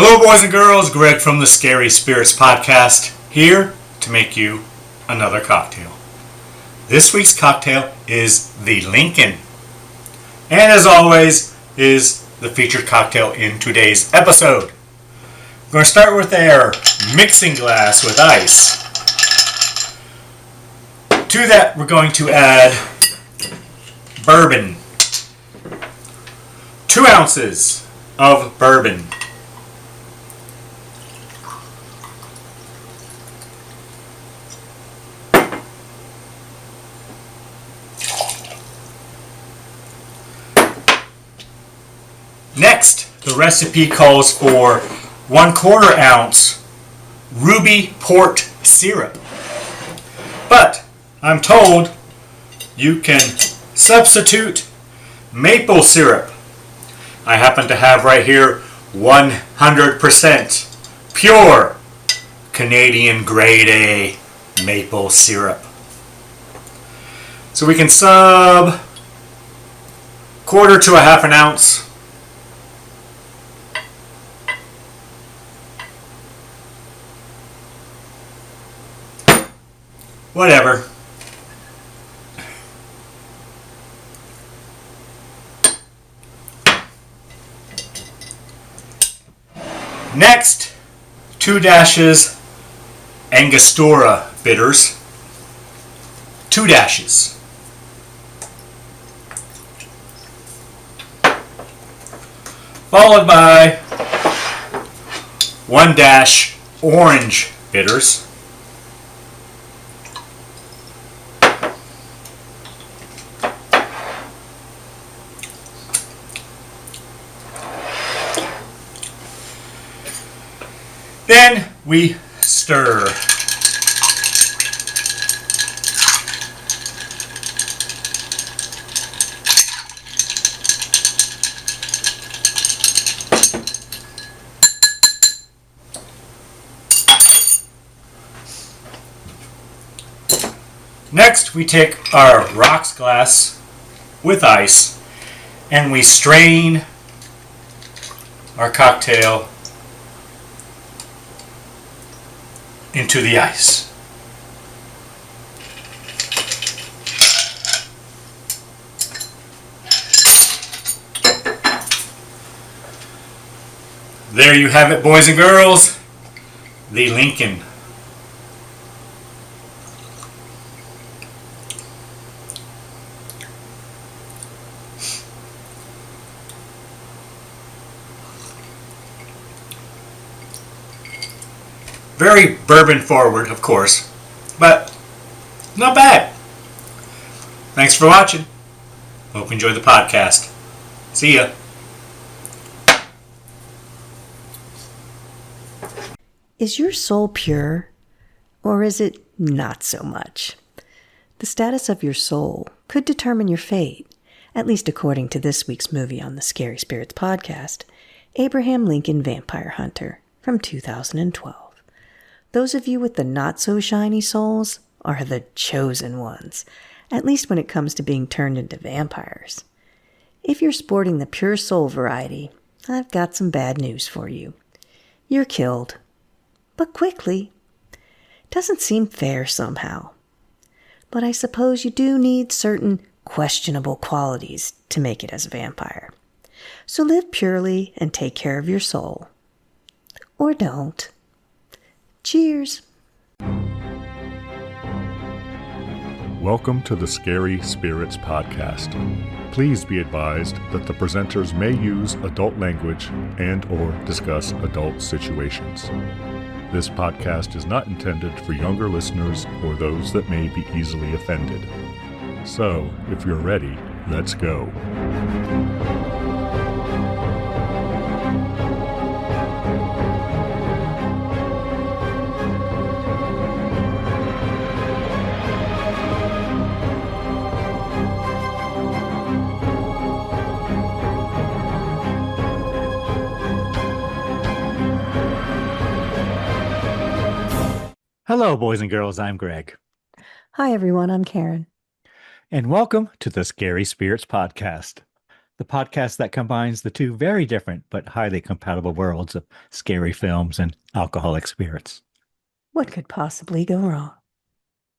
Hello, boys and girls. Greg from the Scary Spirits Podcast, here to make you another cocktail. This week's cocktail is the Lincoln, and as always, is the featured cocktail in today's episode. We're going to start with our mixing glass with ice. To that, we're going to add bourbon. 2 ounces of bourbon. Next, the recipe calls for 1/4 ounce ruby port syrup. But I'm told you can substitute maple syrup. I happen to have right here 100% pure Canadian grade A maple syrup. So we can sub 1/4 to 1/2 ounce. Whatever. Next, 2 dashes Angostura bitters. 2 dashes. Followed by 1 dash orange bitters. Then we stir. Next, we take our rocks glass with ice and we strain our cocktail into the ice. There you have it, boys and girls, the Lincoln. Very bourbon forward, of course, but not bad. Thanks for watching. Hope you enjoyed the podcast. See ya. Is your soul pure, or is it not so much? The status of your soul could determine your fate, at least according to this week's movie on the Scary Spirits Podcast, Abraham Lincoln Vampire Hunter from 2012. Those of you with the not-so-shiny souls are the chosen ones, at least when it comes to being turned into vampires. If you're sporting the pure soul variety, I've got some bad news for you. You're killed, but quickly. Doesn't seem fair somehow. But I suppose you do need certain questionable qualities to make it as a vampire. So live purely and take care of your soul. Or don't. Cheers. Welcome to the Scary Spirits Podcast. Please be advised that the presenters may use adult language and/or discuss adult situations. This podcast is not intended for younger listeners or those that may be easily offended. So, if you're ready, let's go. Hello, boys and girls. I'm Greg. Hi, everyone. I'm Karen. And welcome to the Scary Spirits Podcast. the podcast that combines the two very different but highly compatible worlds of scary films and alcoholic spirits. What could possibly go wrong?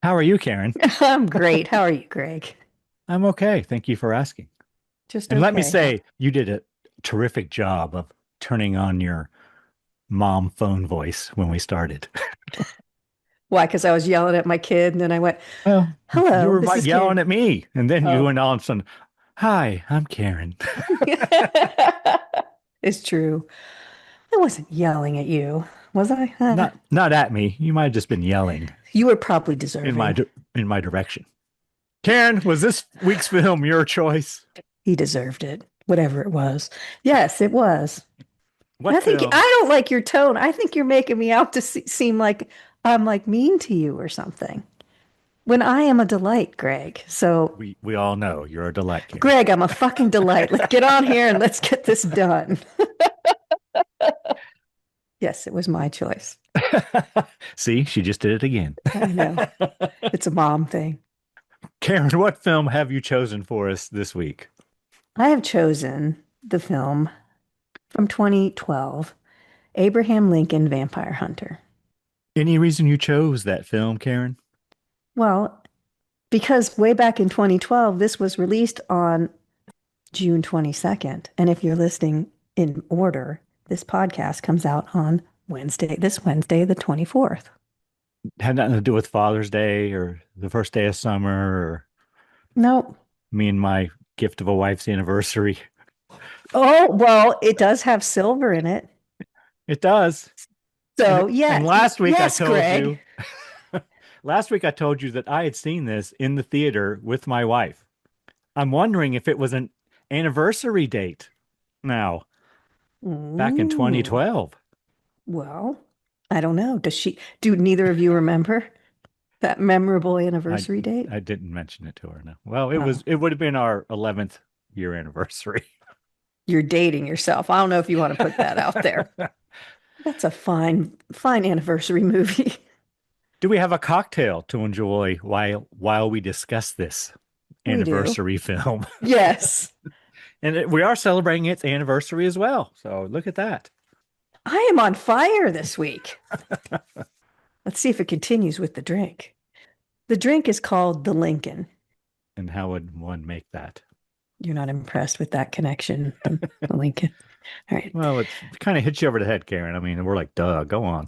How are you, Karen? I'm great. How are you, Greg? I'm okay. Thank you for asking. Just And okay. let me say, you did a terrific job of turning on your mom phone voice when we started. Why? Because I was yelling at my kid, and then I went, Well, "Hello, you were this is yelling Karen." at me, and then you Oh. went all of a sudden, "Hi, I'm Karen." It's true. I wasn't yelling at you, was I? Not at me. You might have just been yelling You were probably deserving. in my direction. Karen, was this week's film your choice? He deserved it, whatever it was. Yes, it was. What I think film? I don't like your tone. I think you're making me out to seem like I'm like mean to you or something. When I am a delight, Greg. So, We all know you're a delight, Karen. Greg, I'm a fucking delight. Let's get on here and let's get this done. Yes, it was my choice. See, she just did it again. I know. It's a mom thing. Karen, what film have you chosen for us this week? I have chosen the film from 2012, Abraham Lincoln Vampire Hunter. Any reason you chose that film, Karen? Well, because way back in 2012, this was released on June 22nd. And if you're listening in order, this podcast comes out on this Wednesday, the 24th. Had nothing to do with Father's Day or the first day of summer or No. me and my gift of a wife's anniversary. Oh, well, it does have silver in it. It does. So, And yeah. last week yes, I told Greg. you. Last week I told you that I had seen this in the theater with my wife. I'm wondering if it was an anniversary date now, back in Ooh. 2012. Well, I don't know. Do neither of you remember that memorable anniversary date? I didn't mention it to her. No. Well, it would have been our 11th year anniversary. You're dating yourself. I don't know if you want to put that out there. That's a fine anniversary movie. Do we have a cocktail to enjoy while we discuss this anniversary film? Yes. And we are celebrating its anniversary as well. So look at that. I am on fire this week. Let's see if it continues with the drink. The drink is called the Lincoln. And how would one make that? You're not impressed with that connection, the Lincoln. All right. Well, it kind of hits you over the head, Karen. I mean, we're like, duh, go on.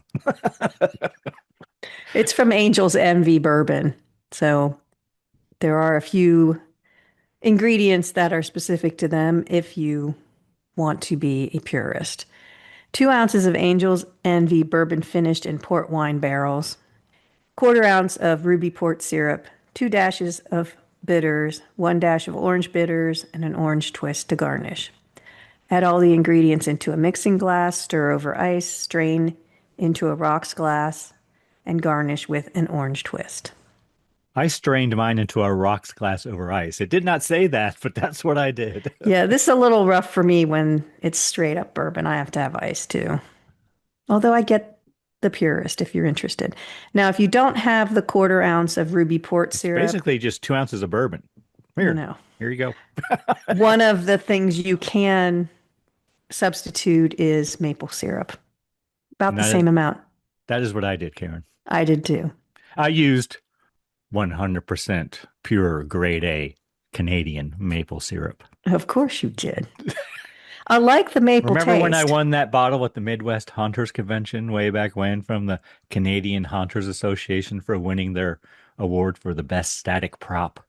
It's from Angel's Envy Bourbon. So there are a few ingredients that are specific to them if you want to be a purist. 2 ounces of Angel's Envy bourbon finished in port wine barrels, 1/4 ounce of ruby port syrup, 2 dashes of bitters, 1 dash of orange bitters, and an orange twist to garnish. Add all the ingredients into a mixing glass, stir over ice, strain into a rocks glass, and garnish with an orange twist. I strained mine into a rocks glass over ice. It did not say that, but that's what I did. Yeah, this is a little rough for me when it's straight up bourbon. I have to have ice too. Although I get the purist if you're interested. Now, if you don't have the 1/4 ounce of ruby port syrup, Basically just 2 ounces of bourbon. Here, no. Here you go. One of the things you can substitute is maple syrup. About the same amount. That is what I did, Karen. I did too. I used 100% pure grade A Canadian maple syrup. Of course you did. I like the maple Remember taste. when I won that bottle at the Midwest Hunters Convention way back when from the Canadian Hunters Association for winning their award for the best static prop?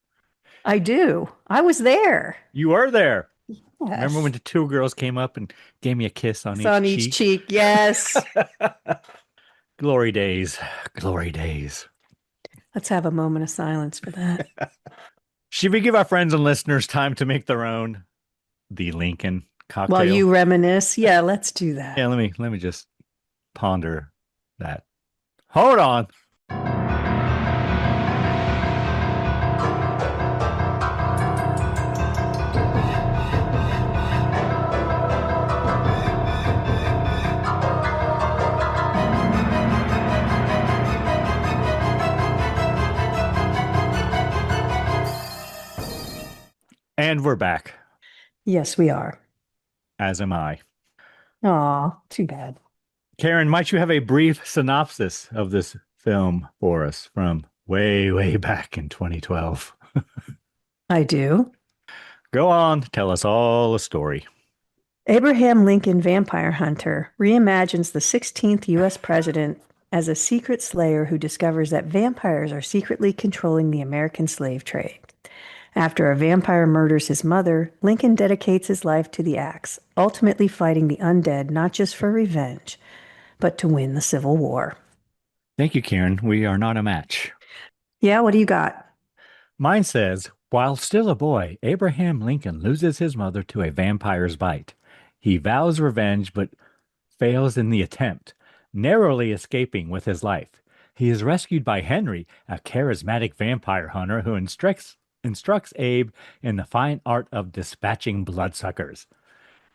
I do. I was there. You were there. Yes. Remember when the 2 girls came up and gave me a kiss on each cheek? Yes. Glory days. Glory days. Let's have a moment of silence for that. Should we give our friends and listeners time to make their own the Lincoln cocktail? While you reminisce. Yeah, let's do that. Yeah, let me just ponder that. Hold on. And we're back. Yes, we are. As am I. Aw, too bad. Karen, might you have a brief synopsis of this film for us from way, way back in 2012? I do. Go on, tell us all the story. Abraham Lincoln Vampire Hunter reimagines the 16th U.S. president as a secret slayer who discovers that vampires are secretly controlling the American slave trade. After a vampire murders his mother, Lincoln dedicates his life to the axe, ultimately fighting the undead not just for revenge, but to win the Civil War. Thank you, Karen. We are not a match. Yeah, what do you got? Mine says, while still a boy, Abraham Lincoln loses his mother to a vampire's bite. He vows revenge, but fails in the attempt, narrowly escaping with his life. He is rescued by Henry, a charismatic vampire hunter who instructs Abe in the fine art of dispatching bloodsuckers.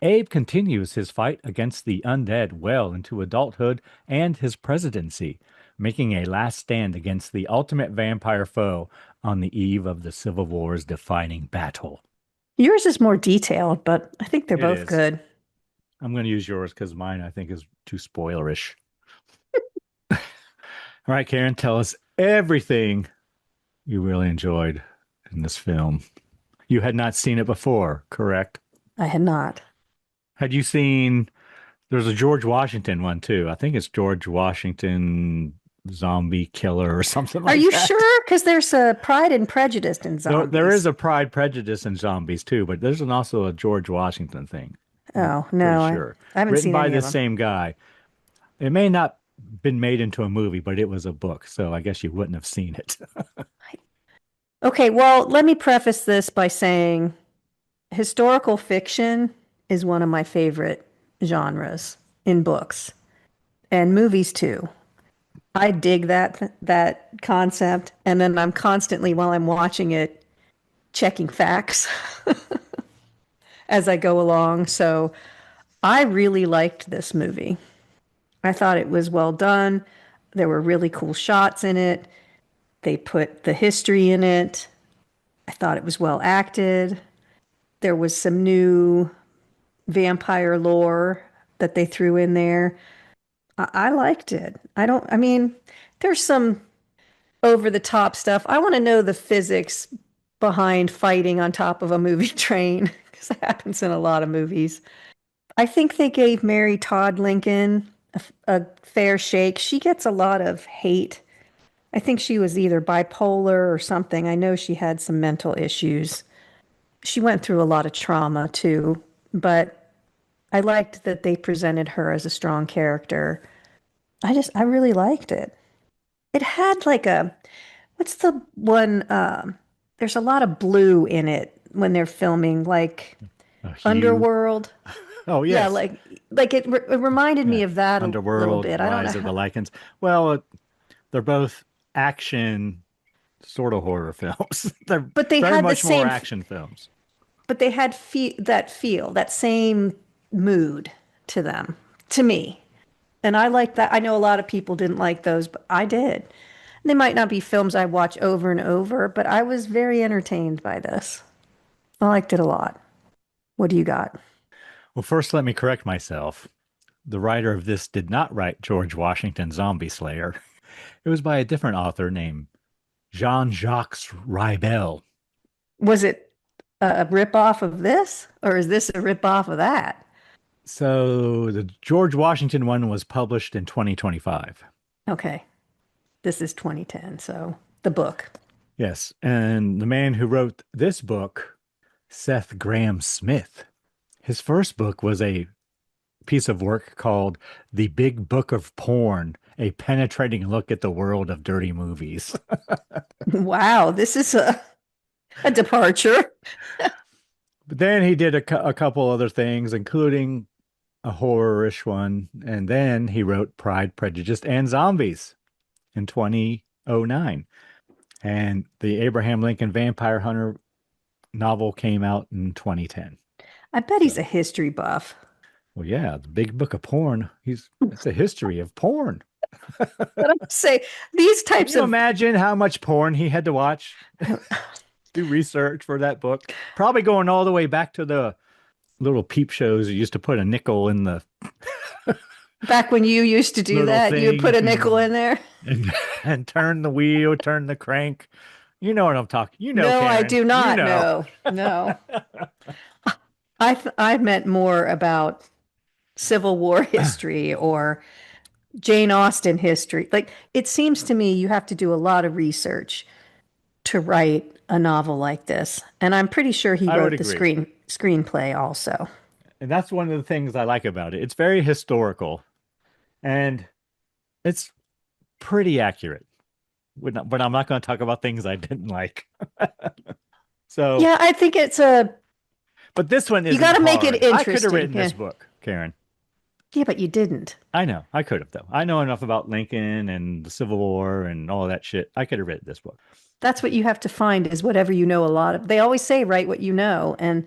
Abe continues his fight against the undead well into adulthood and his presidency, making a last stand against the ultimate vampire foe on the eve of the Civil War's defining battle. Yours is more detailed, but I think they're It both is. good. I'm going to use yours because mine, I think, is too spoilerish. All right, Karen, tell us everything you really enjoyed in this film. You had not seen it before, correct? I had not. Had you seen, there's a George Washington one too. I think it's George Washington Zombie Killer or something Are like you that. sure? Because there's a Pride and Prejudice in There is zombies. a Pride, Prejudice, and Zombies too, but there's also a George Washington thing. I'm Oh, pretty no, sure. I haven't Written seen by any of this them. same guy. It may not been made into a movie, but it was a book, so I guess you wouldn't have seen it. Okay, well, let me preface this by saying historical fiction is one of my favorite genres in books and movies too. I dig that concept, and then I'm constantly while I'm watching it checking facts as I go along. So I really liked this movie. I thought it was well done. There were really cool shots in it. They put the history in it. I thought it was well acted. There was some new vampire lore that they threw in there. I liked it. I mean, there's some over the top stuff. I want to know the physics behind fighting on top of a movie train because that happens in a lot of movies. I think they gave Mary Todd Lincoln a fair shake. She gets a lot of hate. I think she was either bipolar or something. I know she had some mental issues. She went through a lot of trauma too, but I liked that they presented her as a strong character. I really liked it. It had like a, what's the one? There's a lot of blue in it when they're filming, like A hue. Underworld. Oh, Yeah, yes. it reminded me Yeah. of that a little Underworld, bit. I don't know Rise of the how, Lycans. Well, they're both action sort of horror films. They're but they very had the much more same, action films. but they had that same mood to them, to me. And I like that. I know a lot of people didn't like those, but I did. They might not be films I watch over and over, but I was very entertained by this. I liked it a lot. What do you got? Well, first, let me correct myself. The writer of this did not write George Washington Zombie Slayer. It was by a different author named Jean-Jacques Ribel. Was it a rip-off of this, or is this a rip-off of that? So the George Washington one was published in 2025. Okay, this is 2010, so the book. Yes. And the man who wrote this book, Seth Graham Smith, his first book was a piece of work called The Big Book of Porn, a penetrating look at the world of dirty movies. Wow, this is a departure. But then he did a couple other things, including a horror-ish one. And then he wrote Pride, Prejudice, and Zombies in 2009. And the Abraham Lincoln Vampire Hunter novel came out in 2010. I bet he's a history buff. Well, yeah, the Big Book of Porn. It's a history of porn. But I'm say these Can types you of imagine how much porn he had to watch, do research for that book? Probably going all the way back to the little peep shows. You used to put a nickel in the Back when you used to do little that, you would put thing a nickel in there. and turn the wheel, turn the crank. You know what I'm talking. You know, No, I Karen. do You not. know. No, no. I meant more about Civil War history or Jane Austen history. Like, it seems to me you have to do a lot of research to write a novel like this. And I'm pretty sure he I would wrote the agree. screenplay also. And that's one of the things I like about it. It's very historical and it's pretty accurate. But I'm not going to talk about things I didn't like. So, Yeah, I think but this one you isn't got to make hard. it I could have interesting. written Yeah. this book, Karen. Yeah, but you didn't. I know. I could have, though. I know enough about Lincoln and the Civil War and all that shit. I could have written this book. That's what you have to find is whatever you know a lot of. They always say write what you know, and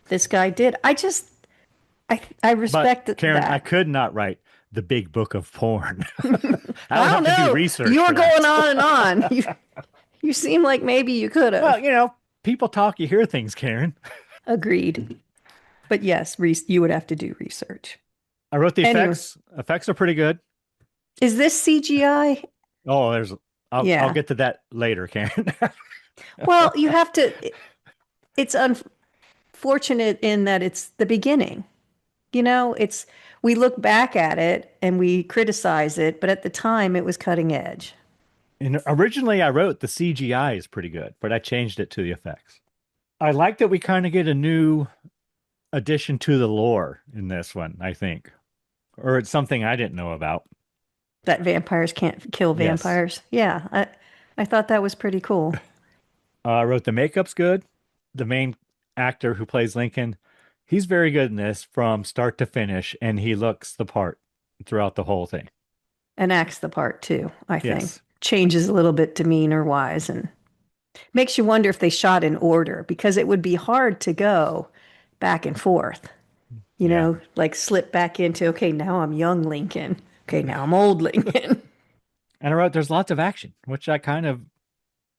this guy did. I But respect Karen, I that. could not write the big book of porn. I would I don't have to do know. research You're for that. going on and on. You seem like maybe you could Well, have. people talk, you hear things, Karen. Agreed. But yes, you would have to do research. I wrote the Anyway, effects. Effects are pretty good. is this CGI? Oh, I'll Yeah. get to that later, Karen. Well, you have to. It's unfortunate in that it's the beginning. We look back at it and we criticize it, but at the time it was cutting edge. And originally I wrote the CGI is pretty good, but I changed it to the effects. I like that we kind of get a new addition to the lore in this one, I think. Or it's something I didn't know about. That vampires can't kill Yes. vampires. Yeah, I thought that was pretty cool. I wrote the makeup's good. The main actor who plays Lincoln, he's very good in this from start to finish, and he looks the part throughout the whole thing. And acts the part too, I think. Yes. Changes a little bit demeanor wise and makes you wonder if they shot in order because it would be hard to go back and forth. Yeah. Like slip back into, okay, now I'm young Lincoln. Okay, now I'm old Lincoln. And I wrote there's lots of action, which I kind of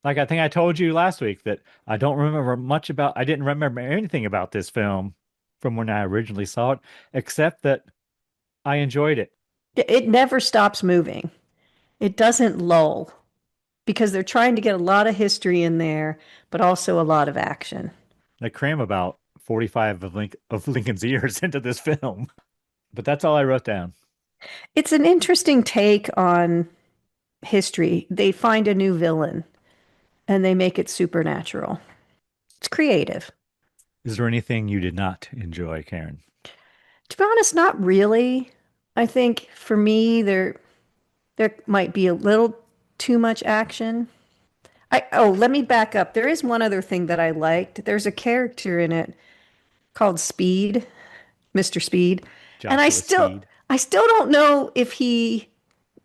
like. I think I told you last week that I don't remember much about, I didn't remember anything about this film from when I originally saw it, except that I enjoyed it. It never stops moving. It doesn't lull because they're trying to get a lot of history in there, but also a lot of action. I cram about 45 of Lincoln's years into this film, but that's all I wrote down. It's an interesting take on history. They find a new villain and they make it supernatural. It's creative. Is there anything you did not enjoy, Karen? To be honest, not really. I think for me, there might be a little too much action. Let me back up. There is one other thing that I liked. There's a character in it called Speed, Mr. Speed, and Joshua Speed. I still don't know if he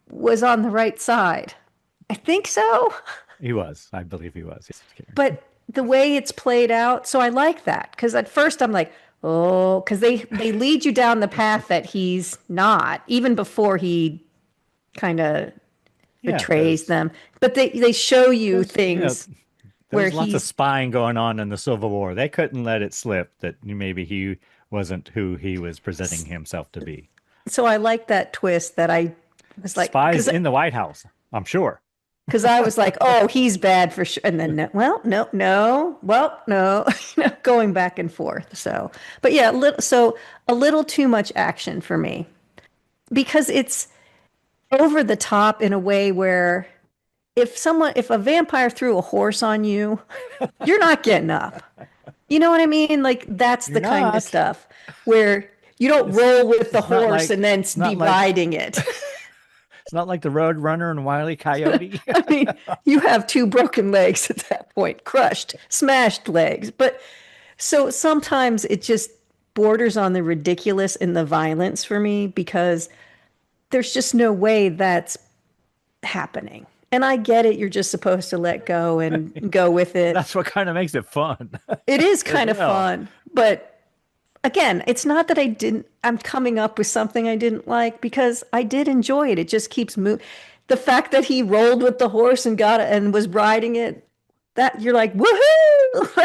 was on the right side. I think so, He was. I believe he was. Yes, Karen. but the way it's played out, so I like that because at first I'm like, oh, because they lead you down the path that he's not, even before he kind of Yeah, betrays there's- them. But they show you things There where was lots of he's spying going on in the Civil War. They couldn't let it slip that maybe he wasn't who he was presenting himself to be. so I like that twist that I was like, Spies in the White House, I'm sure. because I was like, oh, he's bad for sure. And then, no, going back and forth. So, but yeah, a little too much action for me because it's over the top in a way where if a vampire threw a horse on you, you're not getting up. You know what I mean? Like that's the kind of not. stuff where you don't roll with the it's not horse like- and then it's not like- dividing it. It's not like the Road Runner and Wile E. Coyote. I mean, you have two broken legs at that point, crushed, smashed legs. But so sometimes it just borders on the ridiculous and the violence for me because there's just no way that's happening. And I get it. You're just supposed to let go and go with it. That's what kind of makes it fun. It is kind of Yeah. fun. But again, it's not that I'm coming up with something I didn't like because I did enjoy it. It just keeps moving. The fact that he rolled with the horse and got it and was riding it, that you're like, woohoo!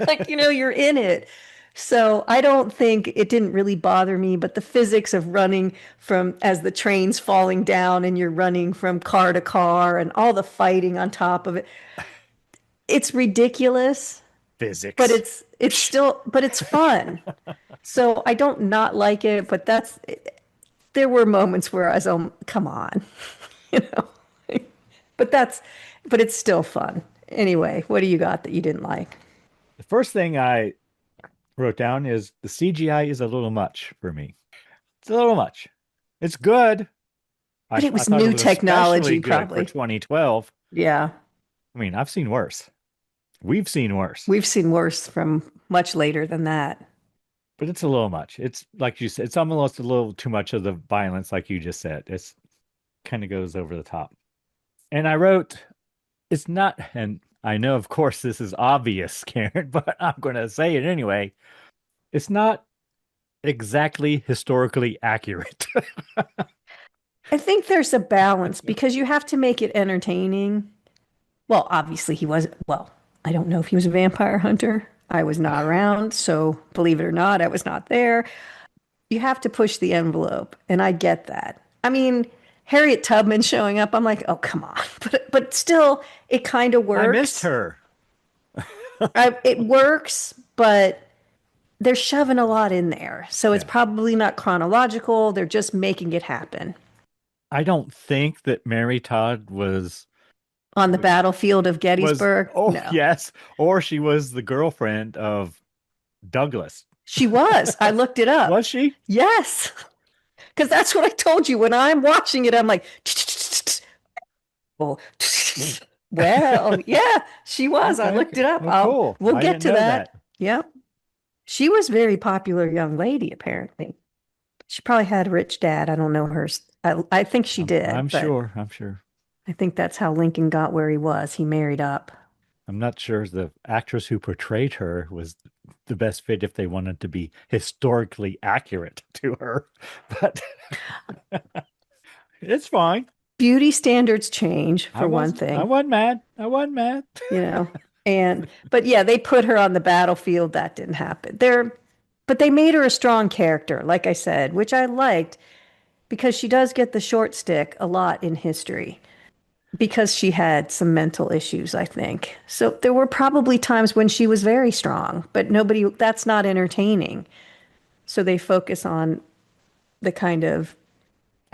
Like you're in it. So I don't think it didn't really bother me, but the physics of running from as the train's falling down and you're running from car to car and all the fighting on top of it, it's ridiculous, but Physics. it's fun. So I don't not like it, but there were moments where I was, oh, come on, you know. But but it's still fun. Anyway, what do you got that you didn't like? The first thing I wrote down is the CGI is a little much for me. It's a little much. It's good. But it I was thought it new was especially technology, good for probably. 2012. Yeah. I mean, I've seen worse. We've seen worse, We've seen worse from much later than that. but it's a little much. It's like you said, it's almost a little too much of the violence, like you just said. It's kind of goes over the top. And I wrote, it's not, and I know, of course, this is obvious, Karen, but I'm going to say it anyway. It's not exactly historically accurate. I think there's a balance because you have to make it entertaining. Well, obviously he was, well, I don't know if he was a vampire hunter. I was not around, so believe it or not, I was not there. You have to push the envelope, and I get that. I mean, Harriet Tubman showing up, I'm like, oh, come on. But still, it kind of I missed works. her. It works, but they're shoving a lot in there. So it's Yeah. probably not chronological. They're just making it happen. I don't think that Mary Todd On the battlefield of was Gettysburg? oh No. yes, or she was the girlfriend of Douglas. She was. I looked it up. Was she? Yes. Because that's what I told you. When I'm watching it, I'm like, well, well, yeah, she was. I Okay, looked okay. it up. Well, cool. We'll I get didn't to know that. that. Yep. She was a very popular young lady, apparently. She probably had a rich dad. I don't know her. I think she did, I'm but sure. I'm sure. I think that's how Lincoln got where he was. He married up. I'm not sure the actress who portrayed her was the best fit if they wanted to be historically accurate to her, but it's fine. Beauty standards change, I for one was I thing, wasn't mad. I wasn't mad. you know. But yeah, they put her on the battlefield. That didn't happen. But they made her a strong character, like I said, which I liked because she does get the short stick a lot in history because she had some mental issues, I think. So there were probably times when she was very strong, but that's not entertaining. So they focus on the kind of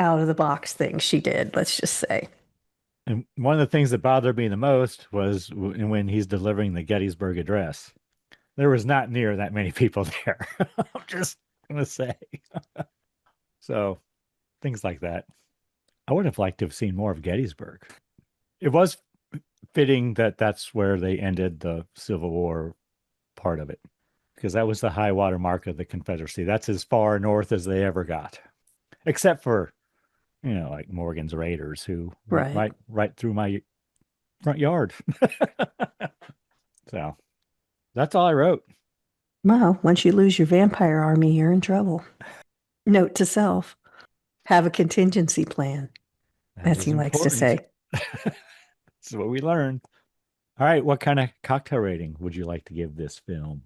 out of the box things she did, let's just say. And one of the things that bothered me the most was when he's delivering the Gettysburg Address. There was not near that many people there. I'm just gonna say. So things like that. I would have liked to have seen more of Gettysburg. It was fitting that that's where they ended the Civil War part of it, because that was the high water mark of the Confederacy. That's as far north as they ever got, except for, like Morgan's Raiders, who went Right. right through my front yard. So that's all I wrote. Well, once you lose your vampire army, you're in trouble. Note to self, have a contingency plan, That as is he likes to important. say. That's what we learned. All right, what kind of cocktail rating would you like to give this film?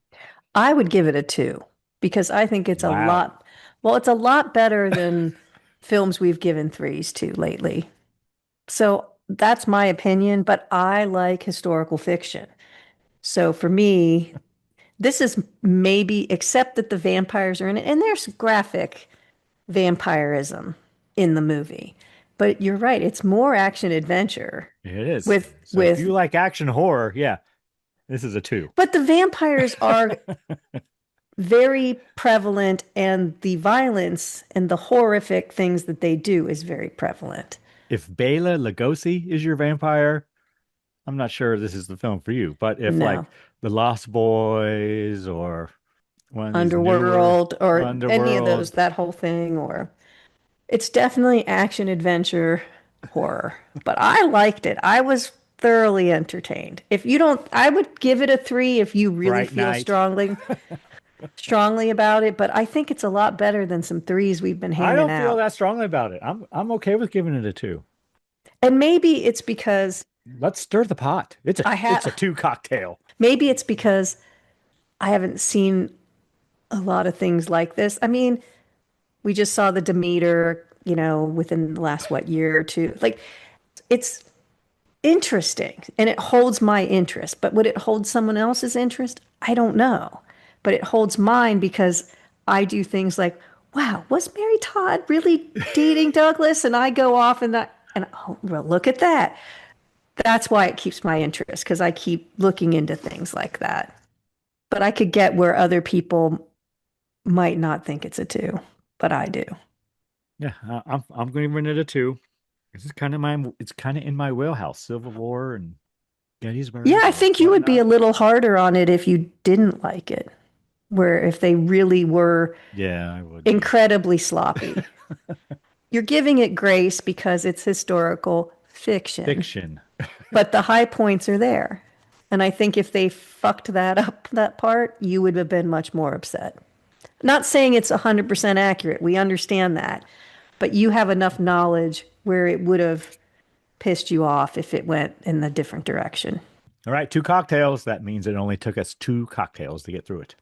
I would give it a 2 because I think Wow. it's a lot better than films we've given 3s to lately. So that's my opinion, but I like historical fiction. So for me, this is maybe, except that the vampires are in it, and there's graphic vampirism in the movie. But you're right, it's more action adventure It is. with So if with you like action horror, yeah, this is a 2. but the vampires are very prevalent and the violence and the horrific things that they do is very prevalent. If Bela Lugosi is your vampire, I'm not sure this is the film for you. But if like No. The Lost Boys or one of these newer Underworld or any of those, Underworld, that whole thing, or it's definitely action adventure horror. But I liked it. I was thoroughly entertained. If you don't, I would give it a 3 if you really Bright feel Night. strongly about it, but I think it's a lot better than some 3s we've been I handing don't feel out. that strongly about it. I'm okay with giving it a 2. And maybe it's because Let's stir the pot. I It's a have 2 cocktail. maybe it's because I haven't seen a lot of things like this. I mean, we just saw the Demeter, within the last, what, year or two. Like, it's interesting and it holds my interest, but would it hold someone else's interest? I don't know. But it holds mine because I do things like, wow, was Mary Todd really dating Douglas? And I go off and oh, well, look at that. That's why it keeps my interest because I keep looking into things like that. But I could get where other people might not think it's a two, but I do. Yeah, I'm going to run it a two. This is kind of it's kind of in my wheelhouse. Civil War and Gettysburg Yeah, I and think you would be a whatnot. little harder on it if you didn't like it, where if they really were Yeah, I would be. incredibly sloppy. You're giving it grace because it's historical fiction, Fiction. but the high points are there. And I think if they fucked that up, that part, you would have been much more upset. Not saying it's 100% accurate. We understand that. But you have enough knowledge where it would have pissed you off if it went in a different direction. All right, two cocktails. That means it only took us two cocktails to get through it.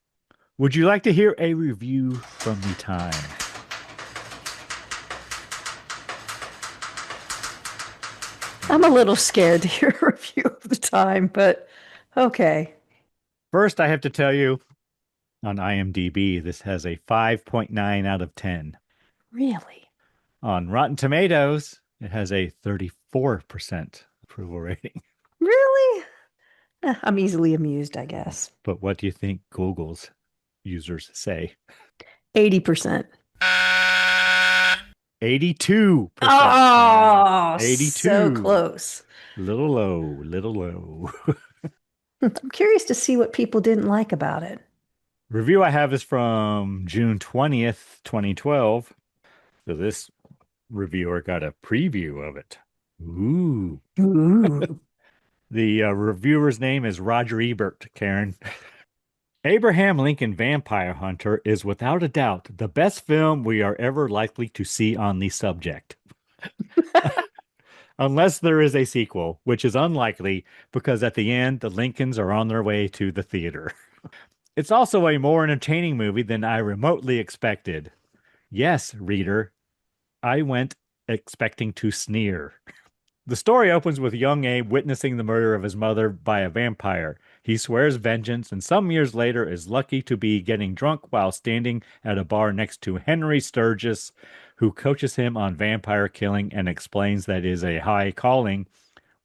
Would you like to hear a review from the time? I'm a little scared to hear a review of the time, but okay. First, I have to tell you on IMDb, this has a 5.9 out of 10. Really? On Rotten Tomatoes, it has a 34% approval rating. Really? I'm easily amused, I guess. But what do you think Google's users say? 80%. 82%. Oh, 82. so close. Little low, little low. I'm curious to see what people didn't like about it. Review I have is from June 20th, 2012. So this reviewer got a preview of it. Ooh. Ooh. The reviewer's name is Roger Ebert, Karen. Abraham Lincoln Vampire Hunter is without a doubt the best film we are ever likely to see on the subject. Unless there is a sequel, which is unlikely because at the end, the Lincolns are on their way to the theater. It's also a more entertaining movie than I remotely expected. Yes, reader, I went expecting to sneer. The story opens with young Abe witnessing the murder of his mother by a vampire. He swears vengeance and some years later is lucky to be getting drunk while standing at a bar next to Henry Sturgis, who coaches him on vampire killing and explains that it is a high calling,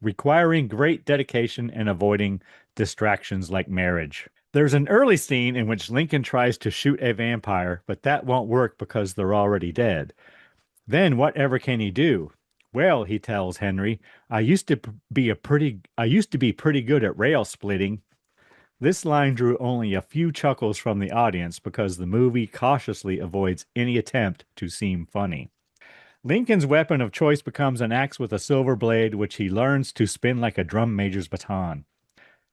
requiring great dedication and avoiding distractions like marriage. There's an early scene in which Lincoln tries to shoot a vampire, but that won't work because they're already dead. Then whatever can he do? Well, he tells Henry, I used to be pretty good at rail splitting. This line drew only a few chuckles from the audience because the movie cautiously avoids any attempt to seem funny. Lincoln's weapon of choice becomes an axe with a silver blade, which he learns to spin like a drum major's baton.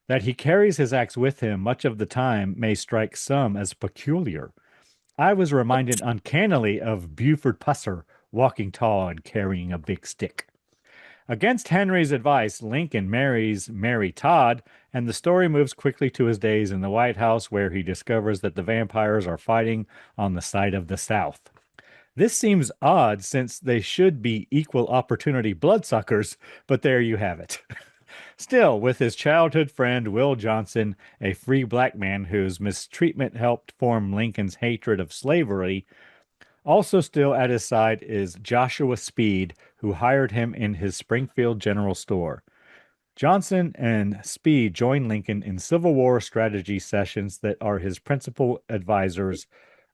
That he carries his axe with him much of the time may strike some as peculiar. I was reminded uncannily of Buford Pusser walking tall and carrying a big stick. Against Henry's advice, Lincoln marries Mary Todd, and the story moves quickly to his days in the White House, where he discovers that the vampires are fighting on the side of the South. This seems odd since they should be equal opportunity bloodsuckers, but there you have it. Still, with his childhood friend Will Johnson, a free black man whose mistreatment helped form Lincoln's hatred of slavery, also still at his side is Joshua Speed, who hired him in his Springfield general store. Johnson and Speed join Lincoln in Civil War strategy sessions that are his principal advisors,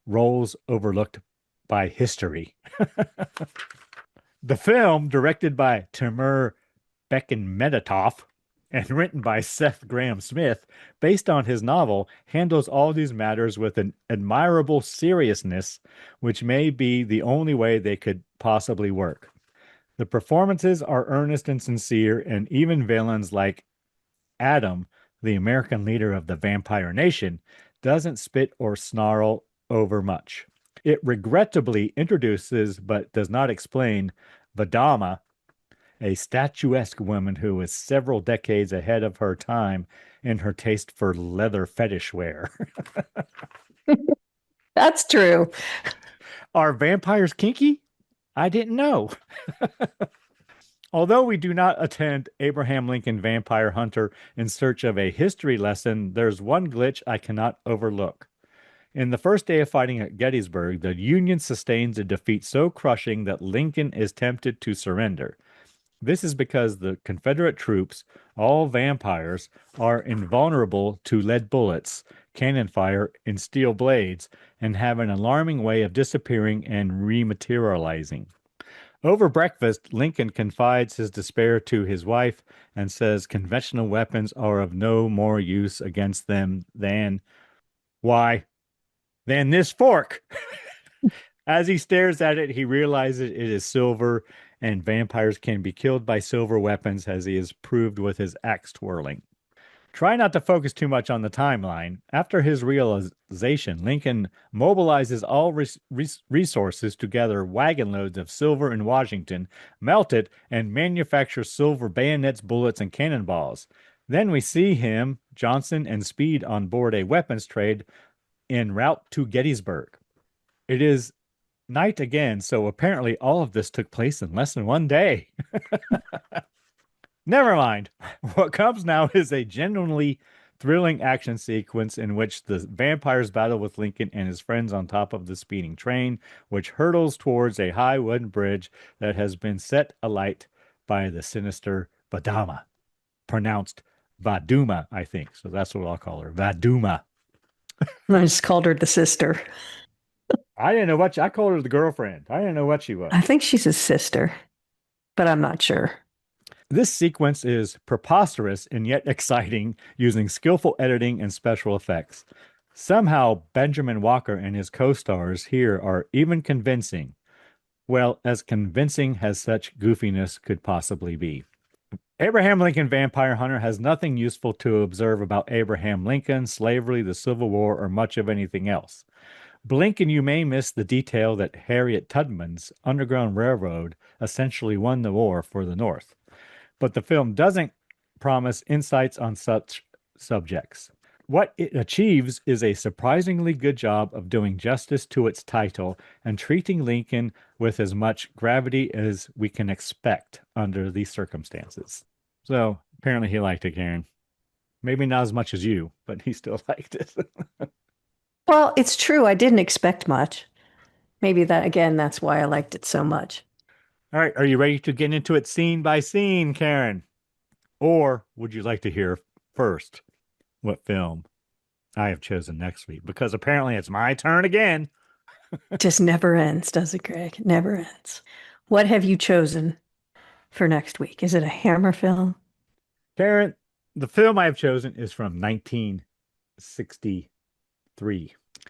roles overlooked by history. The film, directed by Timur Bekmambetov and written by Seth Graham Smith, based on his novel, handles all these matters with an admirable seriousness, which may be the only way they could possibly work. The performances are earnest and sincere, and even villains like Adam, the American leader of the vampire nation, doesn't spit or snarl over much. It regrettably introduces but does not explain Vadama, a statuesque woman who was several decades ahead of her time in her taste for leather fetish wear. That's true. Are vampires kinky? I didn't know. Although we do not attend Abraham Lincoln Vampire Hunter in search of a history lesson, there's one glitch I cannot overlook. In the first day of fighting at Gettysburg, the Union sustains a defeat so crushing that Lincoln is tempted to surrender. This is because the Confederate troops, all vampires, are invulnerable to lead bullets, cannon fire, and steel blades, and have an alarming way of disappearing and rematerializing. Over breakfast, Lincoln confides his despair to his wife and says conventional weapons are of no more use against them why, than this fork. As he stares at it, he realizes it is silver, and vampires can be killed by silver weapons, as he has proved with his axe twirling. Try not to focus too much on the timeline. After his realization, Lincoln mobilizes all resources to gather wagon loads of silver in Washington, melt it, and manufacture silver bayonets, bullets, and cannonballs. Then we see him, Johnson, and Speed on board a weapons trade en route to Gettysburg. It is night again, so apparently all of this took place in less than one day. Never mind. What comes now is a genuinely thrilling action sequence in which the vampires battle with Lincoln and his friends on top of the speeding train, which hurtles towards a high wooden bridge that has been set alight by the sinister Vadama. Pronounced Vaduma, I think. So that's what I'll call her. Vaduma. I just called her the sister. I didn't know I called her the girlfriend. I didn't know what she was. I think she's his sister, but I'm not sure. This sequence is preposterous and yet exciting, using skillful editing and special effects. Somehow, Benjamin Walker and his co-stars here are even convincing. Well, as convincing as such goofiness could possibly be. Abraham Lincoln Vampire Hunter has nothing useful to observe about Abraham Lincoln, slavery, the Civil War, or much of anything else. Blink and you may miss the detail that Harriet Tubman's Underground Railroad essentially won the war for the North. But the film doesn't promise insights on such subjects. What it achieves is a surprisingly good job of doing justice to its title and treating Lincoln with as much gravity as we can expect under these circumstances. So apparently he liked it, Karen. Maybe not as much as you, but he still liked it. Well, it's true. I didn't expect much. Maybe that's why I liked it so much. All right. Are you ready to get into it scene by scene, Karen? Or would you like to hear first what film I have chosen next week? Because apparently it's my turn again. It just never ends, does it, Greg? It never ends. What have you chosen for next week? Is it a Hammer film? Karen, the film I have chosen is from 1963.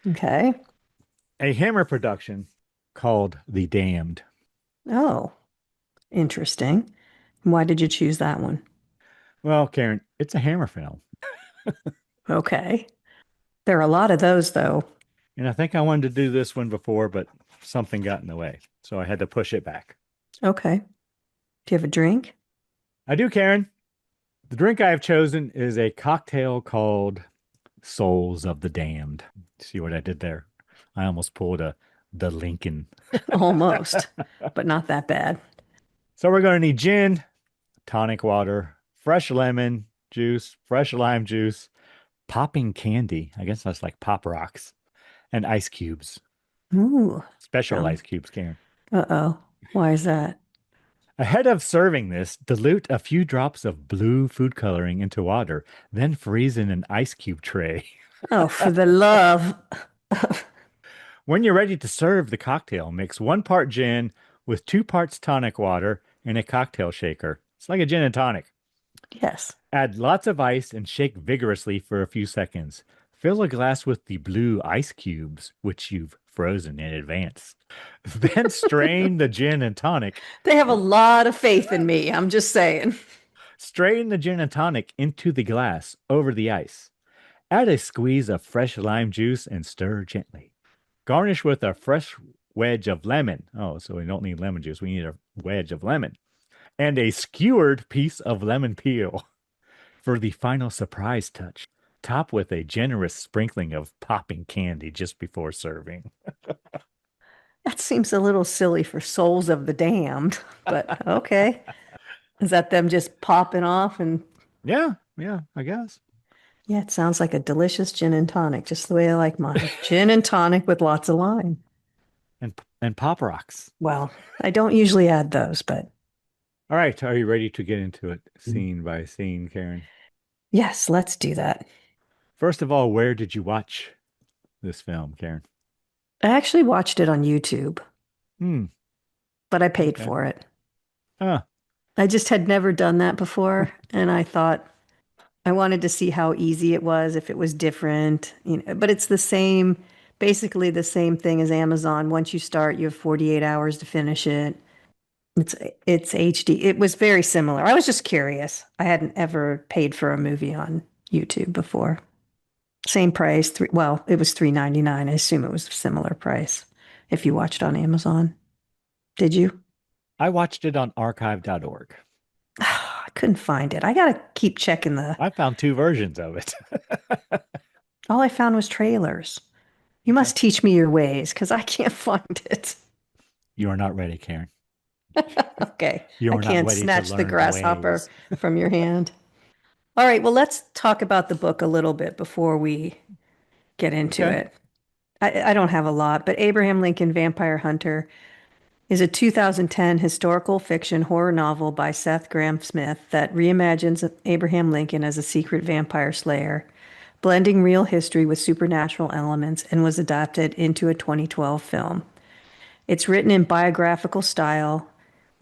Okay. A Hammer production called The Damned. Oh, interesting. Why did you choose that one? Well, Karen, it's a Hammer film. Okay. There are a lot of those, though. And I think I wanted to do this one before, but something got in the way. So I had to push it back. Okay. Do you have a drink? I do, Karen. The drink I have chosen is a cocktail called Souls of the Damned. See what I did there? I almost pulled the Lincoln. Almost, but not that bad. So we're going to need gin, tonic water, fresh lemon juice, fresh lime juice, popping candy. I guess that's like Pop Rocks, and ice cubes. Ooh. Special ice cubes, Karen. Uh-oh. Why is that? Ahead of serving this, dilute a few drops of blue food coloring into water, then freeze in an ice cube tray. Oh, for the love. When you're ready to serve the cocktail, mix 1 part gin with 2 parts tonic water in a cocktail shaker. It's like a gin and tonic. Yes. Add lots of ice and shake vigorously for a few seconds. Fill a glass with the blue ice cubes, which you've frozen in advance. Then strain the gin and tonic. They have a lot of faith in me, I'm just saying. Strain the gin and tonic into the glass over the ice. Add a squeeze of fresh lime juice and stir gently. Garnish with a fresh wedge of lemon. Oh, so we don't need lemon juice. We need a wedge of lemon. And a skewered piece of lemon peel for the final surprise touch. Top with a generous sprinkling of popping candy just before serving. That seems a little silly for Souls of the Damned, but okay. Is that them just popping off? And Yeah, I guess. yeah, it sounds like a delicious gin and tonic, just the way I like mine. Gin and tonic with lots of lime. And Pop Rocks. Well, I don't usually add those, but All right, are you ready to get into it scene by scene, Karen? yes, let's do that. First of all, where did you watch this film, Karen? I actually watched it on YouTube, Hmm. but I paid Okay. for it. Huh. I just had never done that before, and I thought I wanted to see how easy it was, if it was different, but it's the same, basically the same thing as Amazon. Once you start, you have 48 hours to finish it. It's HD. It was very similar. I was just curious. I hadn't ever paid for a movie on YouTube before. Same price, well, it was $3.99. I assume it was a similar price if you watched on Amazon. Did you? I watched it on archive.org. I couldn't find it. I gotta keep checking I found 2 versions of it. all I found was trailers. You must teach me your ways because I can't find it. You are not ready, Karen. Okay. You I are not can't ready to snatch the learn grasshopper ways. from your hand. All right, well, let's talk about the book a little bit before we get into Okay. it. I don't have a lot, but Abraham Lincoln Vampire Hunter is a 2010 historical fiction horror novel by Seth Grahame-Smith that reimagines Abraham Lincoln as a secret vampire slayer, blending real history with supernatural elements, and was adapted into a 2012 film. It's written in biographical style,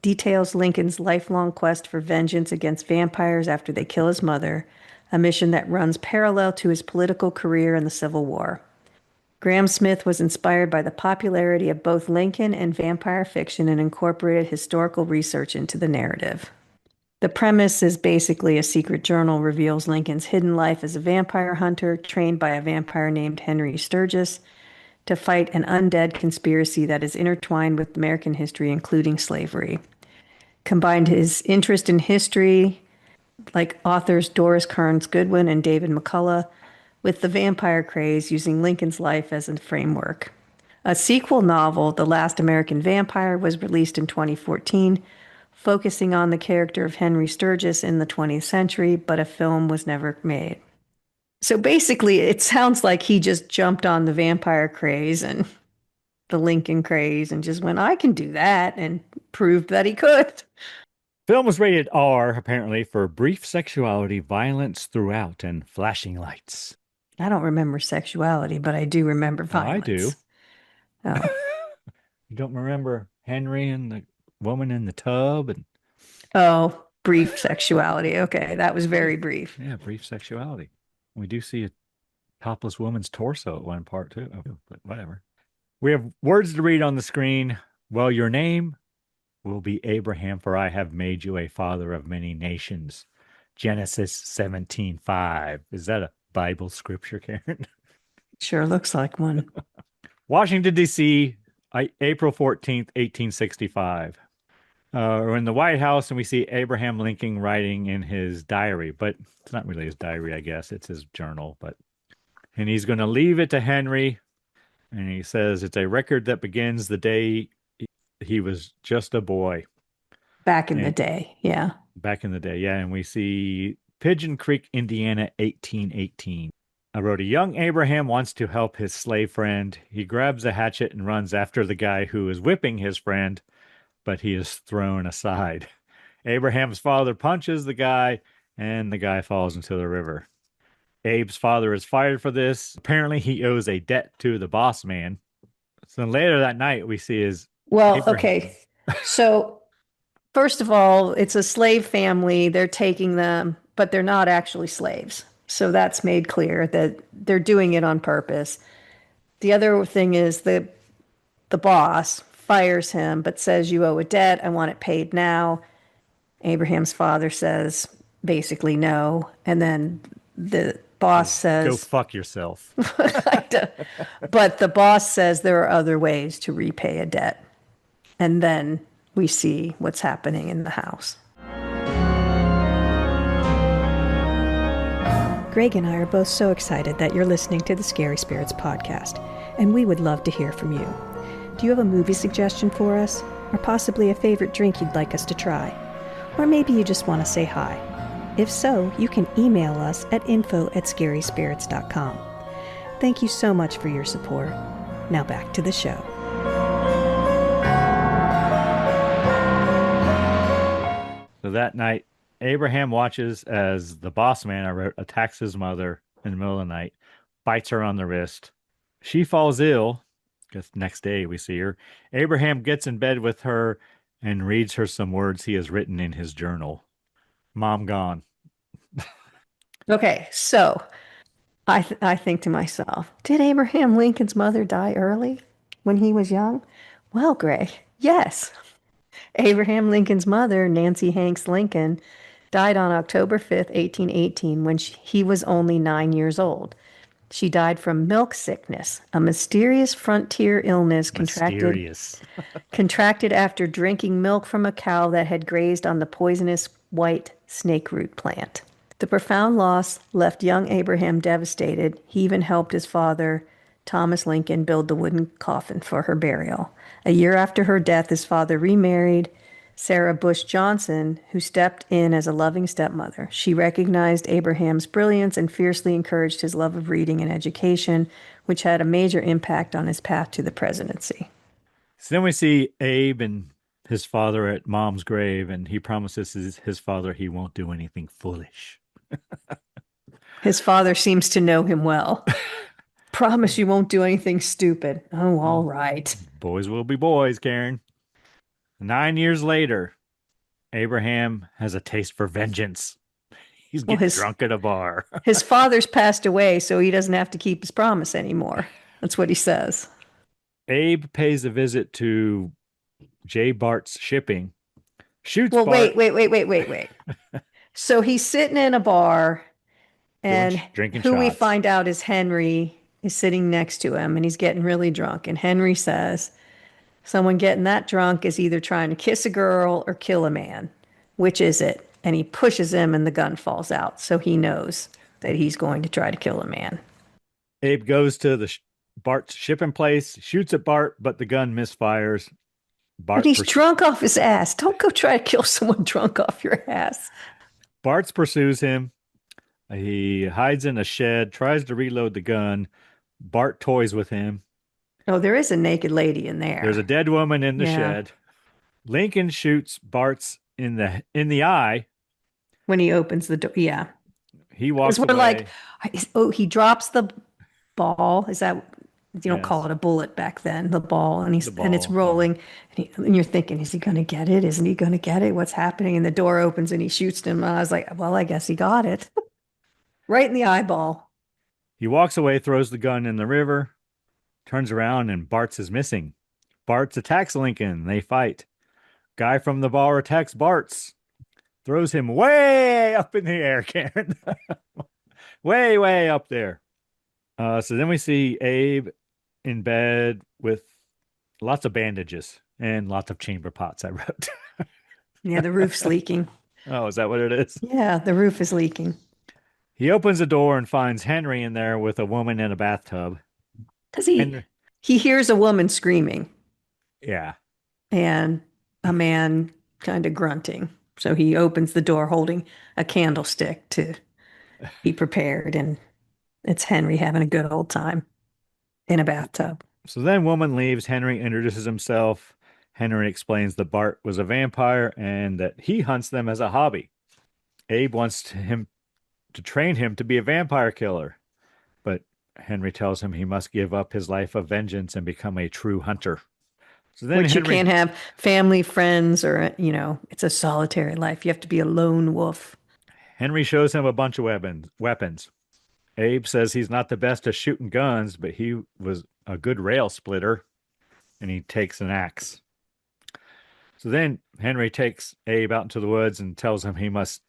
details Lincoln's lifelong quest for vengeance against vampires after they kill his mother, a mission that runs parallel to his political career in the Civil War. Grahame-Smith was inspired by the popularity of both Lincoln and vampire fiction and incorporated historical research into the narrative. The premise is basically a secret journal reveals Lincoln's hidden life as a vampire hunter trained by a vampire named Henry Sturgis to fight an undead conspiracy that is intertwined with American history, including slavery. Combined his interest in history, like authors Doris Kearns Goodwin and David McCullough, with the vampire craze, using Lincoln's life as a framework. A sequel novel, The Last American Vampire, was released in 2014, focusing on the character of Henry Sturgis in the 20th century, but a film was never made. So basically, it sounds like he just jumped on the vampire craze and the Lincoln craze and just went, I can do that, and proved that he could. Film was rated R, apparently, for brief sexuality, violence throughout, and flashing lights. I don't remember sexuality, but I do remember violence. I do. Oh. You don't remember Henry and the woman in the tub? Oh, brief sexuality. Okay, that was very brief. Yeah, brief sexuality. We do see a topless woman's torso at one part, too. But whatever. We have words to read on the screen. Well, your name will be Abraham, for I have made you a father of many nations. Genesis 17:5. Is that a Bible scripture, Karen? Sure looks like one. Washington, D.C., April 14th, 1865. We're in the White House, and we see Abraham Lincoln writing in his diary, but it's not really his diary, I guess. It's his journal. And he's going to leave it to Henry, and he says it's a record that begins the day he was just a boy. Back in the day, yeah. Back in the day, yeah. And we see Pigeon Creek, Indiana, 1818. I wrote, a young Abraham wants to help his slave friend. He grabs a hatchet and runs after the guy who is whipping his friend, but he is thrown aside. Abraham's father punches the guy, and the guy falls into the river. Abe's father is fired for this. Apparently, he owes a debt to the boss man. So later that night, we see his... Well, Abraham. Okay. So, first of all, it's a slave family. They're taking them, but they're not actually slaves. So that's made clear that they're doing it on purpose. The other thing is the boss fires him, but says, you owe a debt. I want it paid now. Abraham's father says, basically, no. And then the boss says, go fuck yourself. But the boss says there are other ways to repay a debt. And then we see what's happening in the house. Greg and I are both so excited that you're listening to the Scary Spirits podcast, and we would love to hear from you. Do you have a movie suggestion for us? Or possibly a favorite drink you'd like us to try? Or maybe you just want to say hi. If so, you can email us at info@scaryspirits.com. Thank you so much for your support. Now back to the show. So that night, Abraham watches as the boss man I wrote attacks his mother in the middle of the night, bites her on the wrist. She falls ill. Because next day we see her. Abraham gets in bed with her and reads her some words he has written in his journal. Mom gone. Okay, so I think to myself, did Abraham Lincoln's mother die early when he was young? Well, Greg, yes. Abraham Lincoln's mother, Nancy Hanks Lincoln, died on October 5th, 1818, when he was only 9 years old. She died from milk sickness, a mysterious frontier illness contracted after drinking milk from a cow that had grazed on the poisonous white snakeroot plant. The profound loss left young Abraham devastated. He even helped his father, Thomas Lincoln, build the wooden coffin for her burial. A year after her death, his father remarried Sarah Bush Johnson, who stepped in as a loving stepmother. She recognized Abraham's brilliance and fiercely encouraged his love of reading and education, which had a major impact on his path to the presidency. So then we see Abe and his father at Mom's grave, and he promises his father he won't do anything foolish. His father seems to know him well. Promise you won't do anything stupid. Oh, all right. Boys will be boys, Karen. 9 years later, Abraham has a taste for vengeance. He's getting drunk at a bar. His father's passed away, so he doesn't have to keep his promise anymore. That's what he says. Abe pays a visit to J. Bart's shipping. Shoots Bart. Wait. So he's sitting in a bar, and drinking who shots. We find out is Henry is sitting next to him, and he's getting really drunk. And Henry says, someone getting that drunk is either trying to kiss a girl or kill a man. Which is it? And he pushes him and the gun falls out. So he knows that he's going to try to kill a man. Abe goes to the Bart's shipping place, shoots at Bart, but the gun misfires. But he's drunk off his ass. Don't go try to kill someone drunk off your ass. Bart pursues him. He hides in a shed, tries to reload the gun. Bart toys with him. Oh, there is a naked lady in there. There's a dead woman in the shed. Lincoln shoots Bart's in the eye when he opens the door. Yeah, he walks away. He drops the ball. Is that you don't call it a bullet back then? The ball, and it's rolling, and you're thinking, is he going to get it? Isn't he going to get it? What's happening? And the door opens, and he shoots him. And I was like, well, I guess he got it, right in the eyeball. He walks away, throws the gun in the river. Turns around and Bart's is missing. Bart's attacks Lincoln. They fight. Guy from the bar attacks Bart's. Throws him way up in the air, Karen. way up there. So then we see Abe in bed with lots of bandages and lots of chamber pots, I wrote. Yeah, the roof's leaking. Oh, is that what it is? Yeah, the roof is leaking. He opens the door and finds Henry in there with a woman in a bathtub. Because he hears a woman screaming. Yeah. And a man kind of grunting. So he opens the door holding a candlestick to be prepared. And it's Henry having a good old time in a bathtub. So then woman leaves. Henry introduces himself. Henry explains that Bart was a vampire and that he hunts them as a hobby. Abe wants him to train him to be a vampire killer. But Henry tells him he must give up his life of vengeance and become a true hunter. So then you can't have family, friends, or, it's a solitary life. You have to be a lone wolf. Henry shows him a bunch of weapons. Abe says he's not the best at shooting guns, but he was a good rail splitter, and he takes an axe. So then Henry takes Abe out into the woods and tells him he must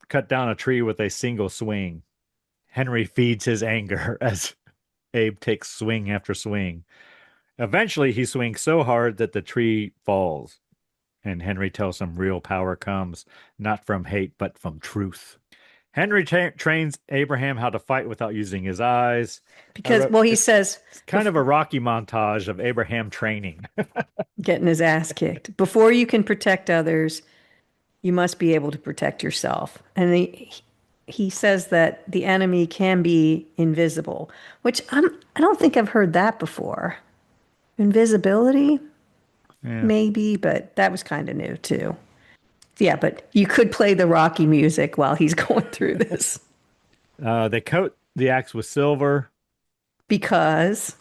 cut down a tree with a single swing. Henry feeds his anger as Abe takes swing after swing. Eventually, he swings so hard that the tree falls. And Henry tells him real power comes not from hate, but from truth. Henry trains Abraham how to fight without using his eyes. I Because, wrote, well, he it's says, kind of a Rocky montage of Abraham training. getting his ass kicked. Before you can protect others, you must be able to protect yourself. And he says that the enemy can be invisible, which I don't think I've heard that before. Invisibility, Yeah. maybe, but that was kind of new too. Yeah, but you could play the Rocky music while he's going through this They coat the axe with silver. because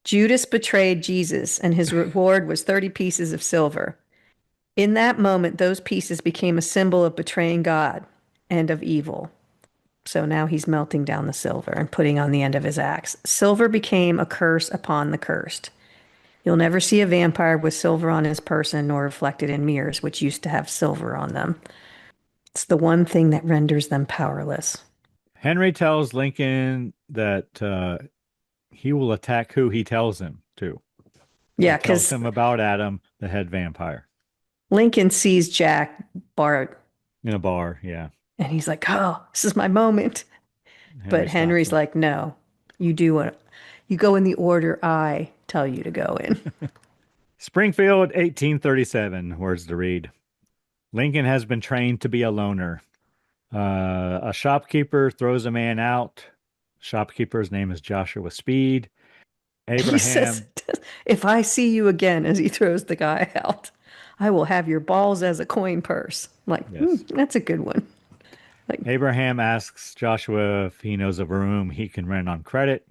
Judas betrayed Jesus and his reward was 30 pieces of silver. In that moment, those pieces became a symbol of betraying God and of evil. So now he's melting down the silver and putting on the end of his axe. Silver became a curse upon the cursed. You'll never see a vampire with silver on his person nor reflected in mirrors, which used to have silver on them. It's the one thing that renders them powerless. Henry tells Lincoln that he will attack who he tells him to. Yeah, He tells because him about Adam, the head vampire, Lincoln sees Jack Bart in a bar. Yeah. and he's like, oh, this is my moment. Henry But stops Henry's him. like, no, you do what you go in the order I tell you to go in. Springfield, 1837. Words to read. Lincoln has been trained to be a loner. A shopkeeper throws a man out. Shopkeeper's name is Joshua Speed. He says, Abraham, if I see you again as he throws the guy out, I will have your balls as a coin purse. I'm like, yes. that's a good one. Like, Abraham asks Joshua if he knows of a room he can rent on credit.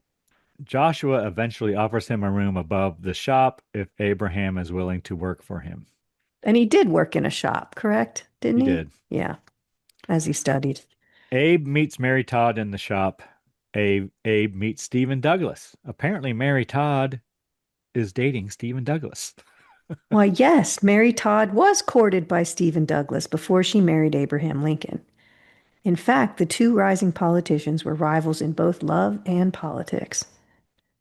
Joshua eventually offers him a room above the shop if Abraham is willing to work for him. and he did work in a shop, correct? Didn't He he? did. Yeah, as he studied. Abe meets Mary Todd in the shop. Abe meets Stephen Douglas. Apparently, Mary Todd is dating Stephen Douglas. Why, yes, Mary Todd was courted by Stephen Douglas before she married Abraham Lincoln. In fact, the two rising politicians were rivals in both love and politics.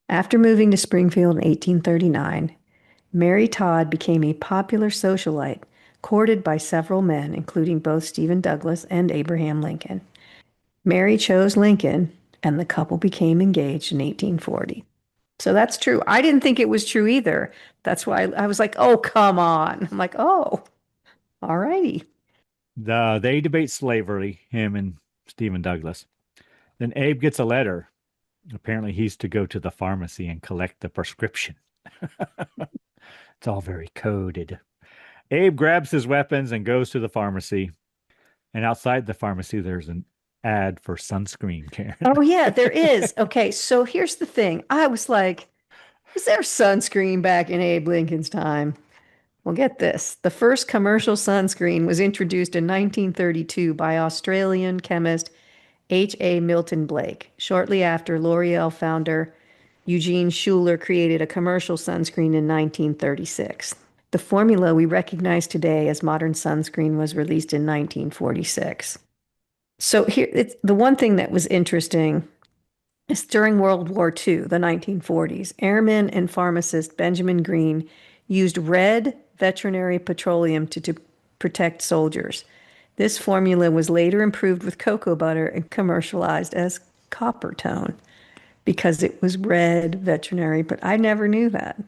After moving to Springfield in 1839, Mary Todd became a popular socialite, courted by several men, including both Stephen Douglas and Abraham Lincoln. Mary chose Lincoln, and the couple became engaged in 1840. So that's true. I didn't think it was true either. That's why I was like, oh, come on. I'm like, oh, all righty. They debate slavery, him and Stephen Douglas. Then Abe gets a letter. Apparently, he's to go to the pharmacy and collect the prescription. It's all very coded. Abe grabs his weapons and goes to the pharmacy. And outside the pharmacy, there's an ad for sunscreen, Karen. Oh, yeah, there is. Okay, so here's the thing. I was like, was there sunscreen back in Abe Lincoln's time? Well, get this. The first commercial sunscreen was introduced in 1932 by Australian chemist H.A. Milton Blake. Shortly after, L'Oreal founder Eugene Schuler created a commercial sunscreen in 1936. The formula we recognize today as modern sunscreen was released in 1946. So here, the one thing that was interesting is during World War II, the 1940s, airman and pharmacist Benjamin Green used red veterinary petroleum to protect soldiers. This formula was later improved with cocoa butter and commercialized as copper tone because it was red veterinary, but I never knew that.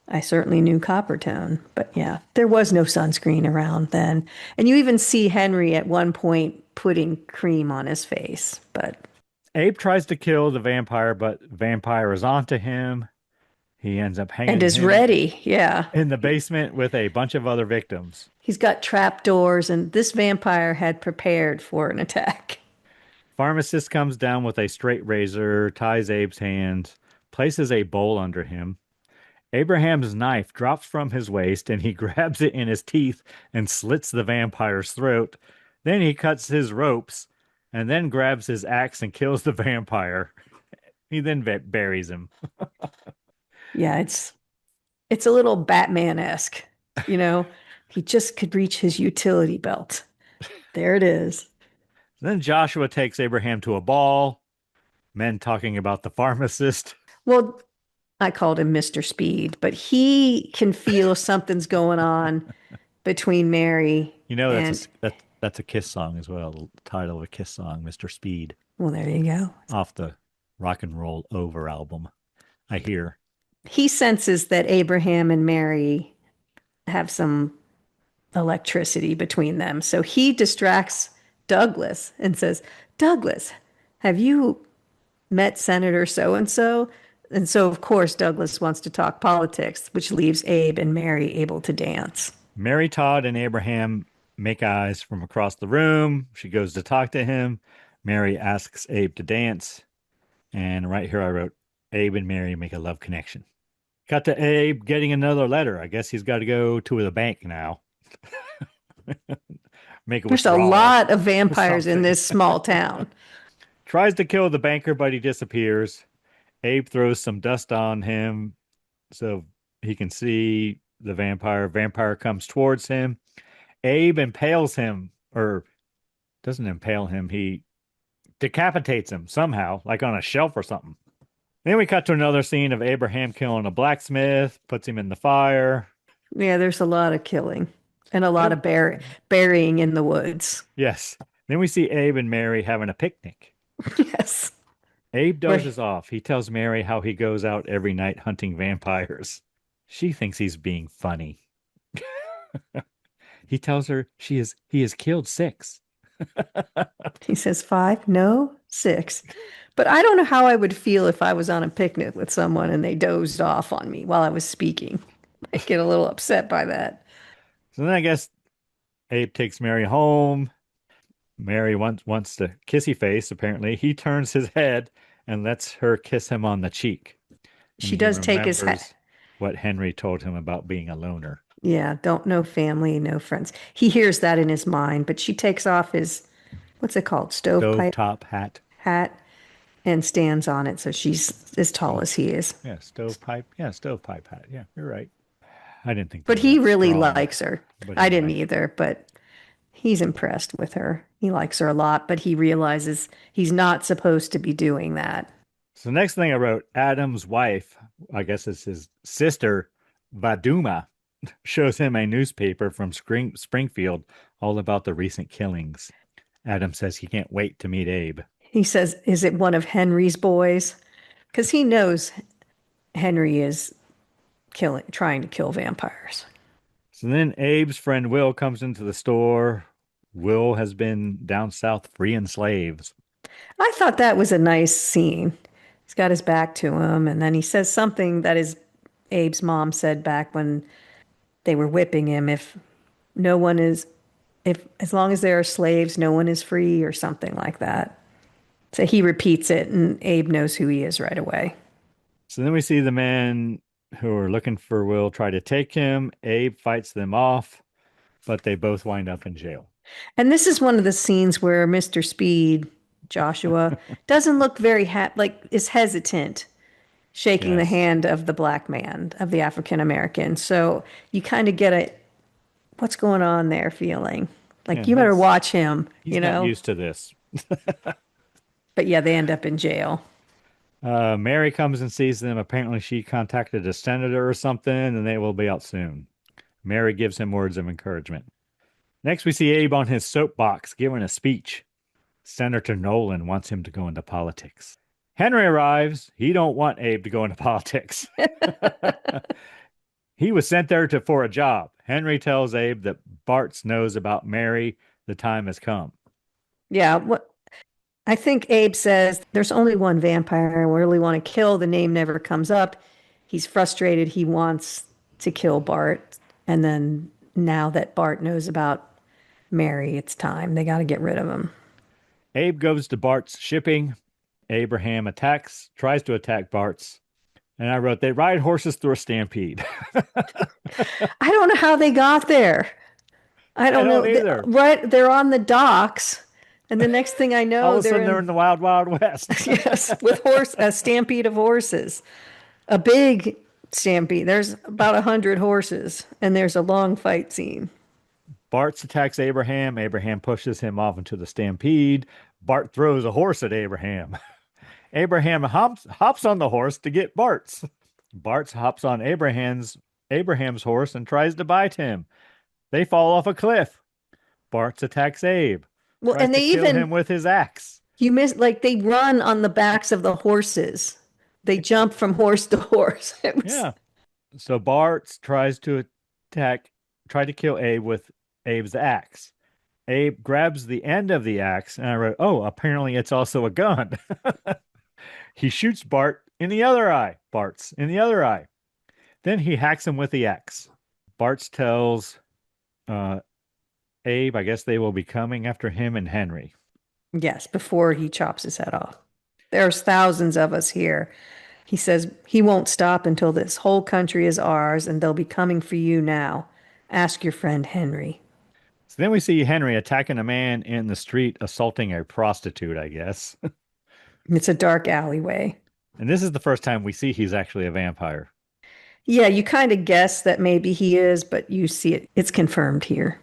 I certainly knew copper tone, but yeah, there was no sunscreen around then. And you even see Henry at one point putting cream on his face, but Abe tries to kill the vampire, but vampire is onto him. He ends up and hanging is him ready. Yeah. in the basement with a bunch of other victims. He's got trap doors, and this vampire had prepared for an attack. Pharmacist comes down with a straight razor, ties Abe's hands, places a bowl under him. Abraham's knife drops from his waist and he grabs it in his teeth and slits the vampire's throat. Then he cuts his ropes and then grabs his axe and kills the vampire. He then buries him. Yeah, it's a little Batman-esque, you know. He just could reach his utility belt. There it is. Then Joshua takes Abraham to a ball. Men talking about the pharmacist. Well, I called him Mr. Speed, but he can feel something's going on between Mary You know, And that's a Kiss song as well. The title of a Kiss song, Mr. Speed, well, there you go. off the Rock and Roll Over album. I hear. He senses that Abraham and Mary have some electricity between them. So he distracts Douglas and says, Douglas, have you met Senator so and so? And so, of course, Douglas wants to talk politics, which leaves Abe and Mary able to dance. Mary Todd and Abraham make eyes from across the room. She goes to talk to him. Mary asks Abe to dance. And right here I wrote, Abe and Mary make a love connection. Cut to Abe getting another letter. I guess he's got to go to the bank now. Make a There's a withdrawal lot of or vampires in something. this small town. Tries to kill the banker, but he disappears. Abe throws some dust on him so he can see the vampire. Vampire comes towards him. Abe impales him, or doesn't impale him. He decapitates him somehow, like on a shelf or something. Then we cut to another scene of Abraham killing a blacksmith, puts him in the fire. Yeah, there's a lot of killing and a lot of burying in the woods. Yes. Then we see Abe and Mary having a picnic. Yes. Abe dozes off. He tells Mary how he goes out every night hunting vampires. She thinks he's being funny. He tells her he has killed 6. He says 5, no, 6. But I don't know how I would feel if I was on a picnic with someone and they dozed off on me while I was speaking. I'd get a little upset by that. So then I guess Abe takes Mary home. Mary wants to kissy face, apparently. He turns his head and lets her kiss him on the cheek. She does take his hat. What Henry told him about being a loner. Yeah, don't know family, no friends. He hears that in his mind, but she takes off his, what's it called? Stovetop hat. Hat and stands on it. So she's as tall as he is. Yeah, stovepipe hat. Yeah, you're right. I didn't think. But he really strong, likes her. but I didn't anyway. either, but he's impressed with her. He likes her a lot, but he realizes he's not supposed to be doing that. So next thing I wrote, Adam's wife, I guess it's his sister, Vaduma, shows him a newspaper from Springfield all about the recent killings. Adam says he can't wait to meet Abe. He says, is it one of Henry's boys? Because he knows Henry is trying to kill vampires. So then Abe's friend Will comes into the store. Will has been down south freeing slaves. I thought that was a nice scene. He's got his back to him, and then he says something that Abe's mom said back when they were whipping him. If as long as there are slaves, no one is free, or something like that. So he repeats it, and Abe knows who he is right away. So then we see the men who are looking for Will try to take him. Abe fights them off, but they both wind up in jail. And this is one of the scenes where Mr. Speed, Joshua, doesn't look very is hesitant, shaking the hand of the black man, of the African American. So you kind of get what's going on there feeling. Like, you better watch him, He's not used to this. But yeah, they end up in jail. Mary comes and sees them. Apparently she contacted a senator or something, and they will be out soon. Mary gives him words of encouragement. Next, we see Abe on his soapbox giving a speech. Senator Nolan wants him to go into politics. Henry arrives. He don't want Abe to go into politics. He was sent there for a job. Henry tells Abe that Bartz knows about Mary. The time has come. Yeah, I think Abe says there's only one vampire I really want to kill. The name never comes up. He's frustrated. He wants to kill Bart. And then now that Bart knows about Mary, it's time. They got to get rid of him. Abe goes to Bart's shipping. Abraham tries to attack Bart's. And I wrote, they ride horses through a stampede. I don't know how they got there. I don't know either. They're on the docks. And the next thing I know, all of a sudden they're in the wild, wild west. Yes, with a stampede of horses. A big stampede. There's about 100 horses, and there's a long fight scene. Bart attacks Abraham. Abraham pushes him off into the stampede. Bart throws a horse at Abraham. Abraham hops on the horse to get Bart's. Bart hops on Abraham's horse and tries to bite him. They fall off a cliff. Bart's attacks Abe, Well, tries and to they kill him even, with his axe. you miss, like, they run on the backs of the horses. They jump from horse to horse. It was, Yeah. So Bart tries to attack, try to kill Abe with Abe's axe. Abe grabs the end of the axe, and I wrote, oh, apparently it's also a gun. He shoots Bart in the other eye. Bart's in the other eye. Then he hacks him with the axe. Bart tells uh, Abe, I guess they will be coming after him and Henry. yes, before he chops his head off. There's thousands of us here. He says he won't stop until this whole country is ours, and they'll be coming for you now. Ask your friend Henry. So then we see Henry attacking a man in the street, assaulting a prostitute, I guess. It's a dark alleyway. And this is the first time we see he's actually a vampire. Yeah, you kind of guess that maybe he is, but you see it. It's confirmed here.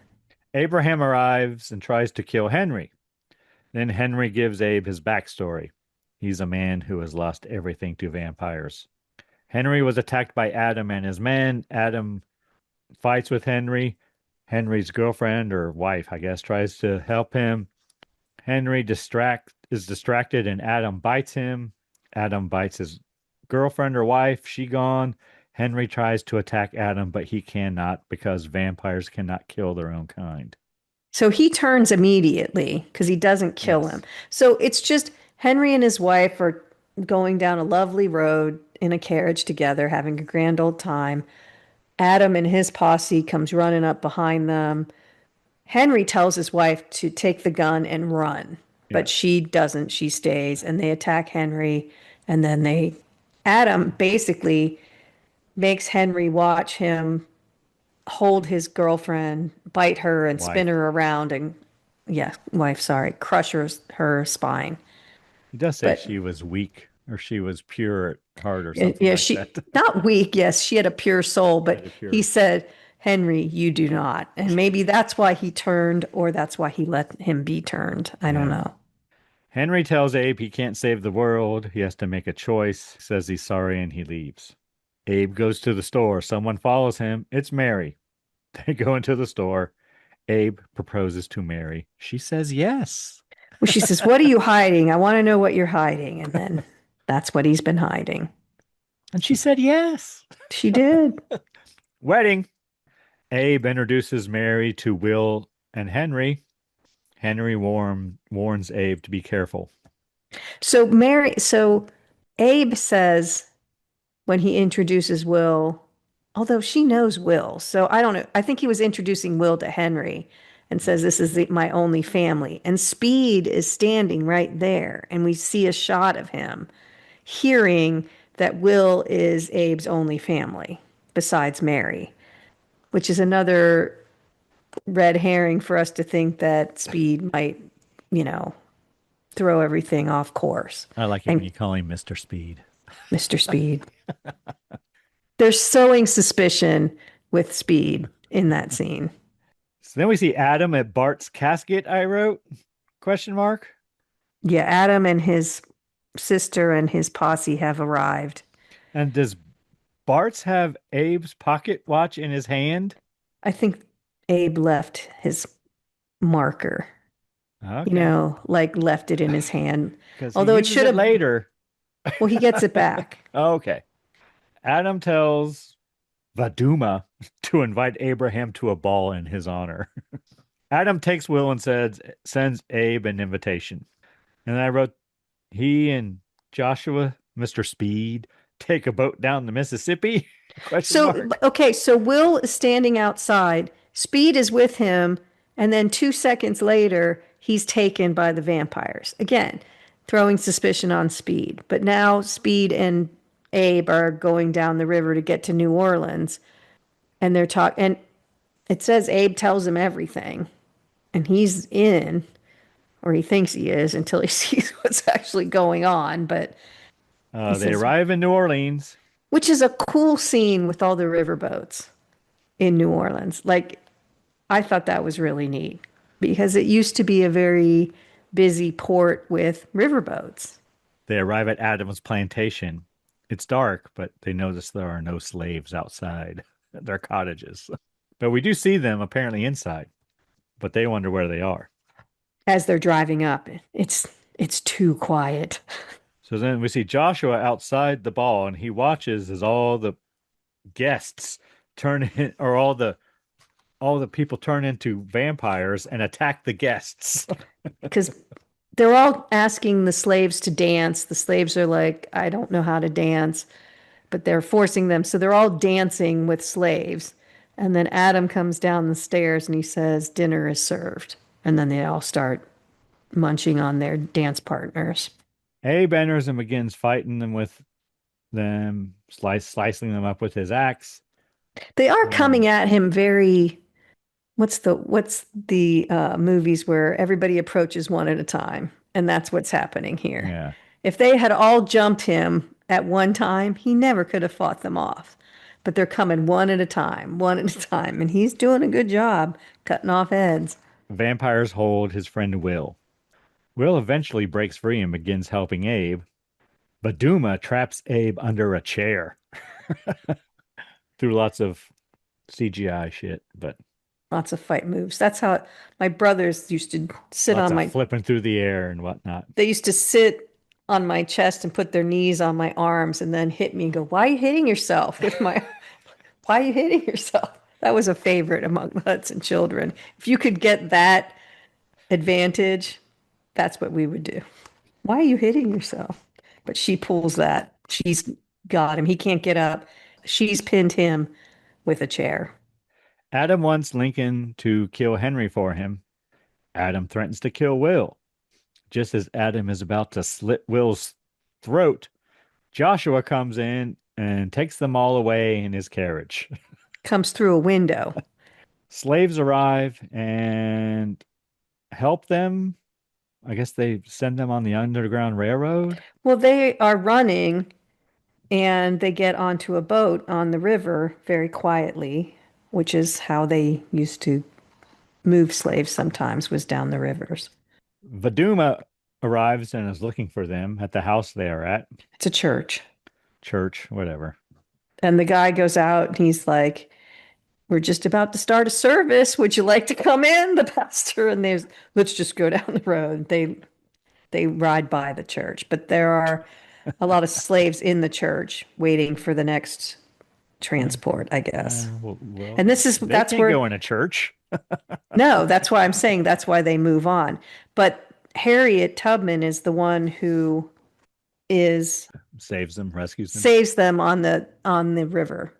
Abraham arrives and tries to kill Henry. Then Henry gives Abe his backstory. He's a man who has lost everything to vampires. Henry was attacked by Adam and his men. Adam fights with Henry. Henry's girlfriend or wife, I guess, tries to help him. Henry is distracted and Adam bites him. Adam bites his girlfriend or wife. She gone. Henry tries to attack Adam, but he cannot because vampires cannot kill their own kind. So he turns immediately because he doesn't kill him. So it's just Henry and his wife are going down a lovely road in a carriage together, having a grand old time. Adam and his posse comes running up behind them. Henry tells his wife to take the gun and run, but she doesn't. She stays, and they attack Henry. And then Adam basically makes Henry watch him hold his girlfriend, bite her, and spin her around, and crush her spine. He does say But she was weak or she was pure at heart or something yeah, like she that. not weak. Yes, she had a pure soul, but pure- he said, "Henry, you do not," and maybe that's why he turned, or that's why he let him be turned. I don't know. Henry tells Abe he can't save the world. He has to make a choice. He says he's sorry and he leaves. Abe goes to the store. Someone follows him. It's Mary. They go into the store. Abe proposes to Mary. She says yes. Well, she says, "What are you hiding? I want to know what you're hiding." And then that's what he's been hiding. And she said yes. She did. Wedding. Abe introduces Mary to Will and Henry. Henry warns Abe to be careful. So Abe says when he introduces Will, although she knows Will, so I don't know. I think he was introducing Will to Henry and says, "This is my only family." And Speed is standing right there, and we see a shot of him hearing that Will is Abe's only family besides Mary, which is another red herring for us to think that Speed might, throw everything off course. I like it And when you call him Mr. Speed. Mr. Speed. They're sowing suspicion with Speed in that scene. So then we see Adam at Bart's casket, I wrote, question mark. Yeah, Adam and his sister and his posse have arrived. And does Bart's have Abe's pocket watch in his hand? I think Abe left his marker. Okay. Like left it in his hand. Although it should have later. Well, he gets it back. Okay. Adam tells Vaduma to invite Abraham to a ball in his honor. Adam takes Will and sends Abe an invitation. And I wrote, he and Joshua, Mr. Speed, take a boat down the Mississippi? So Will is standing outside. Speed is with him. And then 2 seconds later, he's taken by the vampires. Again, throwing suspicion on Speed. But now Speed and Abe are going down the river to get to New Orleans. And they're talking. And it says Abe tells him everything. And he's in, or he thinks he is, until he sees what's actually going on. But they arrive in New Orleans. Which is a cool scene with all the riverboats in New Orleans. Like, I thought that was really neat because it used to be a very busy port with riverboats. They arrive at Adam's plantation. It's dark, but they notice there are no slaves outside their cottages. But we do see them apparently inside. but they wonder where they are. As they're driving up, it's too quiet. So then we see Joshua outside the ball, and he watches as all the guests turn in, or all the people turn into vampires and attack the guests. Because they're all asking the slaves to dance. The slaves are like, I don't know how to dance, but they're forcing them. So they're all dancing with slaves. And then Adam comes down the stairs and he says, dinner is served. And then they all start munching on their dance partners. Abe enters and begins fighting them with them, slicing them up with his axe. They are coming at him very. What's the movies where everybody approaches one at a time, and that's what's happening here. Yeah. If they had all jumped him at one time, he never could have fought them off. But they're coming one at a time, and he's doing a good job cutting off heads. Vampires hold his friend Will. Will eventually breaks free and begins helping Abe. But Duma traps Abe under a chair through lots of CGI shit, but Lots of fight moves. That's how my brothers used to sit lots on of my. flipping through the air and whatnot. They used to sit on my chest and put their knees on my arms and then hit me and go, "Why are you hitting yourself with my? Why are you hitting yourself?" That was a favorite among the Hudson children. If you could get that advantage, that's what we would do. Why are you hitting yourself? But she pulls that. She's got him. He can't get up. She's pinned him with a chair. Adam wants Lincoln to kill Henry for him. Adam threatens to kill Will. Just as Adam is about to slit Will's throat, Joshua comes in and takes them all away in his carriage. Comes through a window. Slaves arrive and help them. I guess they send them on the Underground Railroad. Well, they are running and they get onto a boat on the river very quietly, which is how they used to move slaves sometimes, was down the rivers. Vaduma arrives and is looking for them at the house they are at. It's a church. Church, whatever. And the guy goes out and he's like, "We're just about to start a service. Would you like to come in?" The pastor, and there's, "Let's just go down the road." They ride by the church, but there are a lot of slaves in the church waiting for the next transport, I guess. Well, And that's can't where go in a church. No, that's why I'm saying that's why they move on. But Harriet Tubman is the one who Saves them, rescues them. saves them on the river.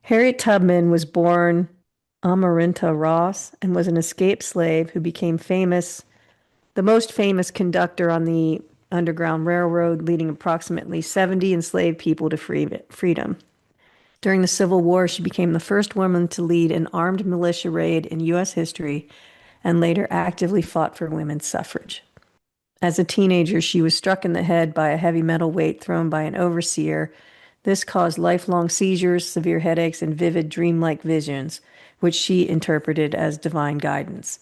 Harriet Tubman was born Amarynta Ross and was an escaped slave who became the most famous conductor on the Underground Railroad, leading approximately 70 enslaved people to freedom. During the Civil War, she became the first woman to lead an armed militia raid in U.S. history and later actively fought for women's suffrage. As a teenager, she was struck in the head by a heavy metal weight thrown by an overseer. This caused lifelong seizures, severe headaches, and vivid dreamlike visions, which she interpreted as divine guidance.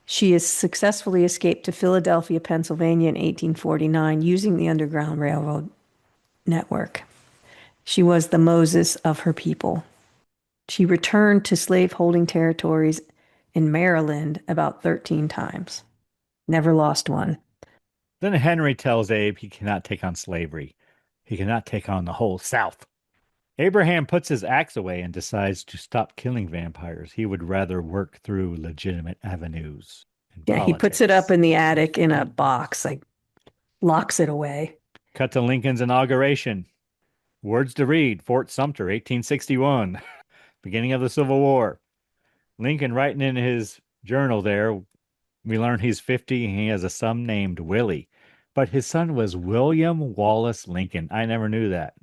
She has successfully escaped to Philadelphia, Pennsylvania in 1849 using the Underground Railroad network. She was the Moses of her people. She returned to slaveholding territories in Maryland about 13 times. Never lost one. Then Henry tells Abe he cannot take on slavery. He cannot take on the whole South. Abraham puts his axe away and decides to stop killing vampires. He would rather work through legitimate avenues. Yeah, he puts it up in the attic in a box, like locks it away. Cut to Lincoln's inauguration. Words to read, Fort Sumter, 1861. Beginning of the Civil War. Lincoln writing in his journal there, we learn he's 50 and he has a son named Willie. But his son was William Wallace Lincoln. I never knew that.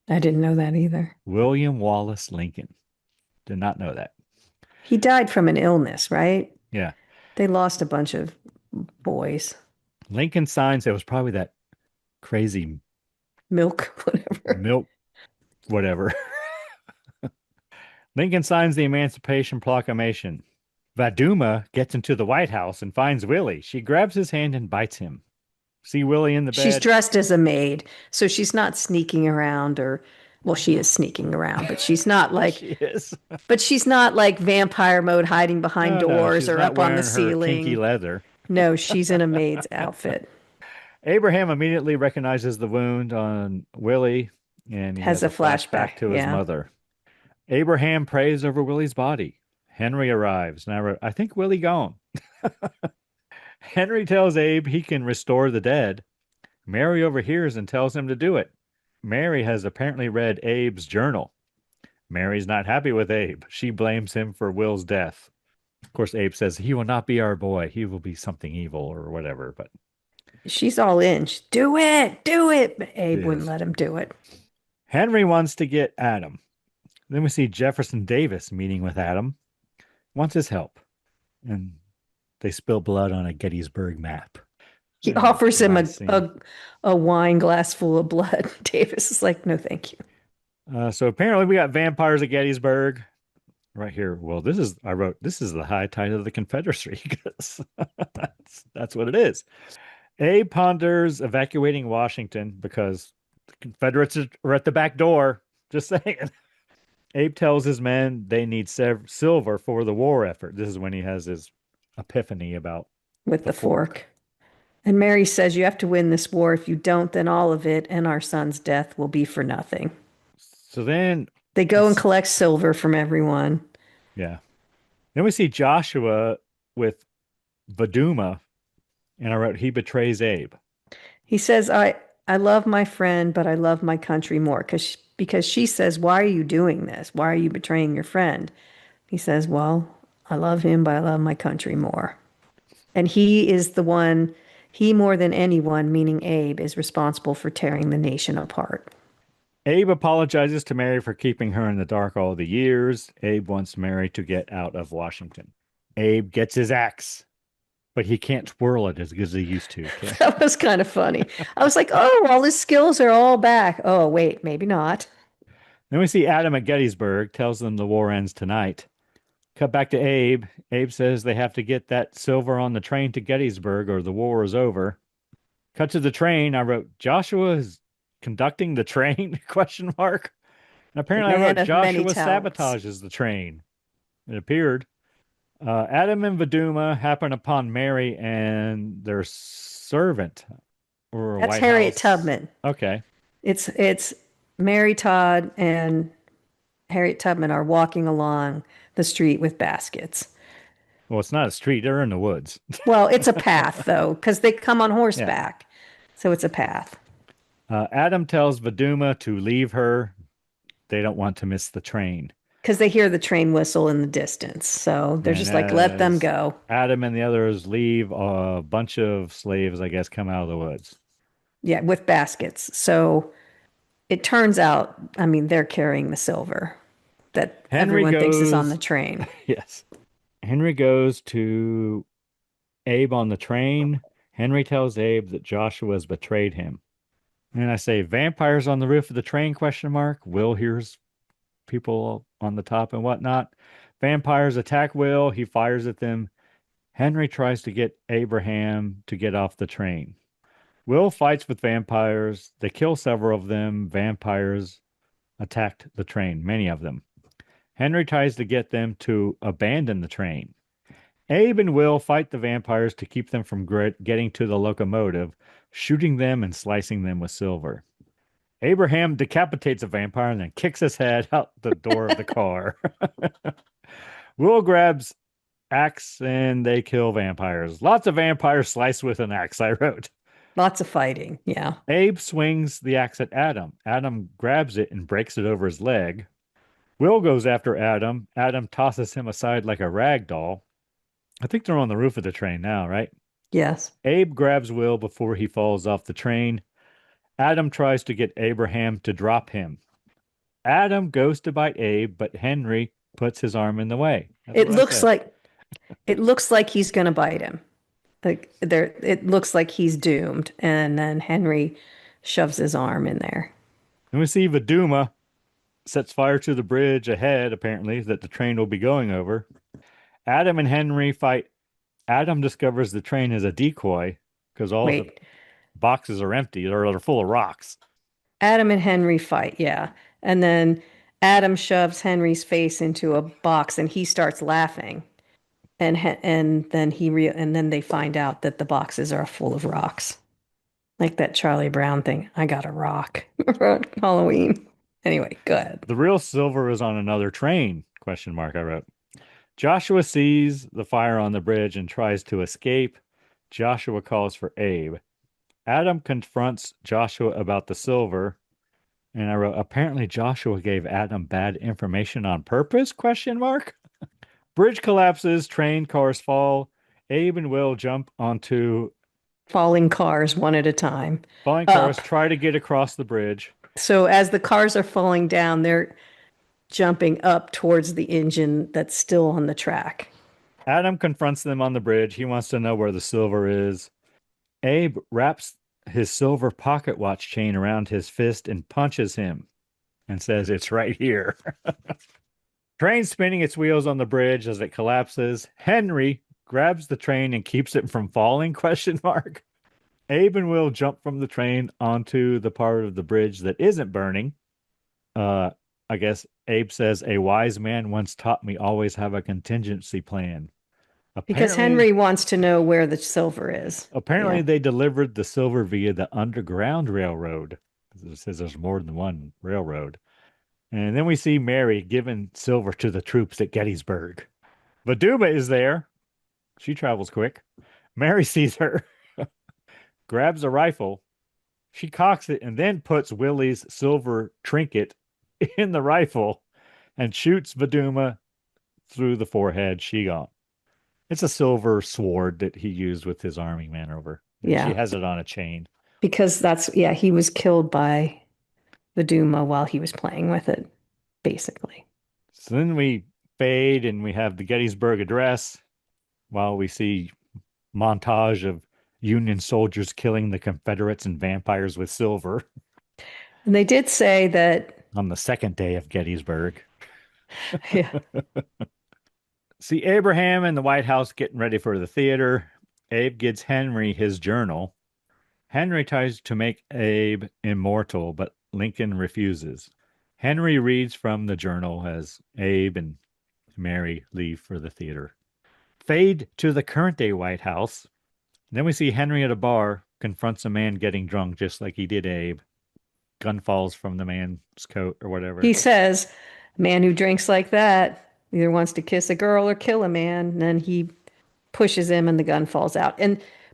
I didn't know that either. William Wallace Lincoln. Did not know that. He died from an illness, right? Yeah. They lost a bunch of boys. Lincoln signs, it was probably that crazy Milk, whatever. milk, whatever. Lincoln signs the Emancipation Proclamation. Vaduma gets into the White House and finds Willie. She grabs his hand and bites him. See Willie in the bed? She's dressed as a maid, so she's not sneaking around or Well, she is sneaking around, but she's not like She is. vampire mode hiding behind No, doors she's or not up on the wearing her kinky ceiling. leather. No, she's in a maid's outfit. Abraham immediately recognizes the wound on Willie, and he Has has a a flashback flashback. to his Yeah. mother. Abraham prays over Willie's body. Henry arrives, and I wrote, I think Willie gone. Henry tells Abe he can restore the dead. Mary overhears and tells him to do it. Mary has apparently read Abe's journal. Mary's not happy with Abe. She blames him for Will's death. Of course, Abe says he will not be our boy. He will be something evil or whatever, but She's all in. Do it. Do it. But she Abe wouldn't is. let him do it. Henry wants to get Adam. Then we see Jefferson Davis meeting with Adam, wants his help, and they spill blood on a Gettysburg map. He Yeah, offers him nice scene. a wine glass full of blood. Davis is like, no, thank you. So apparently we got vampires at Gettysburg right here. Well, I wrote, this is the high tide of the Confederacy because that's what it is. Abe ponders evacuating Washington because the Confederates are at the back door. Just saying. Abe tells his men they need silver for the war effort. This is when he has his epiphany about With the fork. And Mary says, you have to win this war. If you don't, then all of it and our son's death will be for nothing. So then They go and collect silver from everyone. Yeah. Then we see Joshua with Vaduma, and I wrote, he betrays Abe. He says, I love my friend, but I love my country more. Because she says, why are you doing this? Why are you betraying your friend? He says, well, I love him, but I love my country more. And he is the one, he more than anyone, meaning Abe, is responsible for tearing the nation apart. Abe apologizes to Mary for keeping her in the dark all the years. Abe wants Mary to get out of Washington. Abe gets his axe, but he can't twirl it as good as he used to. Okay? That was kind of funny. I was like, oh, all his skills are all back. Oh, wait, maybe not. Then we see Adam at Gettysburg, tells them the war ends tonight. Cut back to Abe. Abe says they have to get that silver on the train to Gettysburg or the war is over. Cut to the train. I wrote, Joshua is conducting the train? Question mark. And apparently I wrote, Joshua sabotages the train. It appeared. Adam and Vaduma happen upon Mary and their servant. Or That's White Harriet House. Tubman. Okay. It's Mary Todd and Harriet Tubman are walking along the street with baskets. Well, it's not a street. They're in the woods. Well, it's a path, though, because they come on horseback. Yeah. So it's a path. Adam tells Vaduma to leave her. They don't want to miss the train. Because they hear the train whistle in the distance. So they're just like, let them go. Adam and the others leave. A bunch of slaves, I guess, come out of the woods. Yeah, with baskets. So it turns out, I mean, they're carrying the silver that everyone thinks is on the train. Yes. Henry goes to Abe on the train. Henry tells Abe that Joshua has betrayed him. And I say, vampires on the roof of the train, question mark. Will hears people on the top and whatnot. Vampires attack Will. He fires at them. Henry tries to get Abraham to get off the train. Will fights with vampires. They kill several of them. Vampires attacked the train, many of them. Henry tries to get them to abandon the train. Abe and Will fight the vampires to keep them from getting to the locomotive, shooting them and slicing them with silver. Abraham decapitates a vampire and then kicks his head out the door of the car. Will grabs axe and they kill vampires. Lots of vampires sliced with an axe, I wrote. Lots of fighting, yeah. Abe swings the axe at Adam. Adam grabs it and breaks it over his leg. Will goes after Adam. Adam tosses him aside like a rag doll. I think they're on the roof of the train now, right? Yes. Abe grabs Will before he falls off the train. Adam tries to get Abraham to drop him. Adam goes to bite Abe, but Henry puts his arm in the way. It looks like he's going to bite him. Like it looks like he's doomed, and then Henry shoves his arm in there. And we see Vaduma sets fire to the bridge ahead, apparently, that the train will be going over. Adam and Henry fight. Adam discovers the train is a decoy because all the boxes are empty or they're full of rocks. Adam and Henry fight, yeah. And then Adam shoves Henry's face into a box and he starts laughing. And then they find out that the boxes are full of rocks. Like that Charlie Brown thing. I got a rock on Halloween. Anyway, go ahead. The real silver is on another train, question mark, I wrote. Joshua sees the fire on the bridge and tries to escape. Joshua calls for Abe. Adam confronts Joshua about the silver. And I wrote, apparently Joshua gave Adam bad information on purpose, question mark. Bridge collapses, train cars fall. Abe and Will jump onto Falling cars one at a time. falling cars, try to get across the bridge. So as the cars are falling down, they're jumping up towards the engine that's still on the track. Adam confronts them on the bridge. He wants to know where the silver is. Abe wraps his silver pocket watch chain around his fist and punches him and says, it's right here. Train spinning its wheels on the bridge as it collapses. Henry grabs the train and keeps it from falling, question mark. Abe and Will jump from the train onto the part of the bridge that isn't burning. I guess Abe says, a wise man once taught me always have a contingency plan. Because Henry wants to know where the silver is. Apparently, they delivered the silver via the Underground Railroad. It says there's more than one railroad. And then we see Mary giving silver to the troops at Gettysburg. Vaduma is there. She travels quick. Mary sees her, grabs a rifle. She cocks it and then puts Willie's silver trinket in the rifle and shoots Vaduma through the forehead. She gone. It's a silver sword that he used with his army man over. Yeah. She has it on a chain. Because he was killed by Vaduma while he was playing with it, basically. So then we fade and we have the Gettysburg Address while we see montage of Union soldiers killing the Confederates and vampires with silver. And they did say that on the second day of Gettysburg. Yeah. See Abraham in the White House getting ready for the theater. Abe gives Henry his journal. Henry tries to make Abe immortal, but Lincoln refuses. Henry reads from the journal as Abe and Mary leave for the theater. Fade to the current day White House. Then we see Henry at a bar, confronts a man getting drunk just like he did Abe. Gun falls from the man's coat or whatever. He says, a man who drinks like that either wants to kiss a girl or kill a man. And then he pushes him and the gun falls out.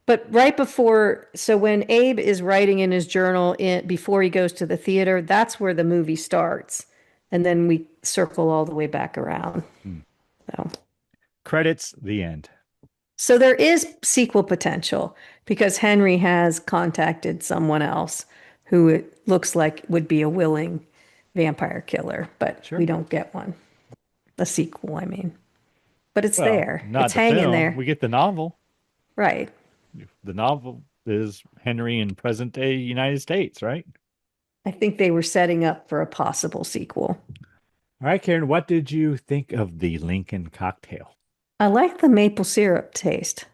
But right before, so when Abe is writing in his journal before he goes to the theater, that's where the movie starts. And then we circle all the way back around. So. Credits, the end. So there is sequel potential because Henry has contacted someone else who it looks like would be a willing vampire killer, but we don't get one. A sequel, I mean. But it's there. It's hanging there. We get the novel. Right. The novel is Henry in present day United States, right? I think they were setting up for a possible sequel. All right, Karen, what did you think of the Lincoln cocktail? I like the maple syrup taste,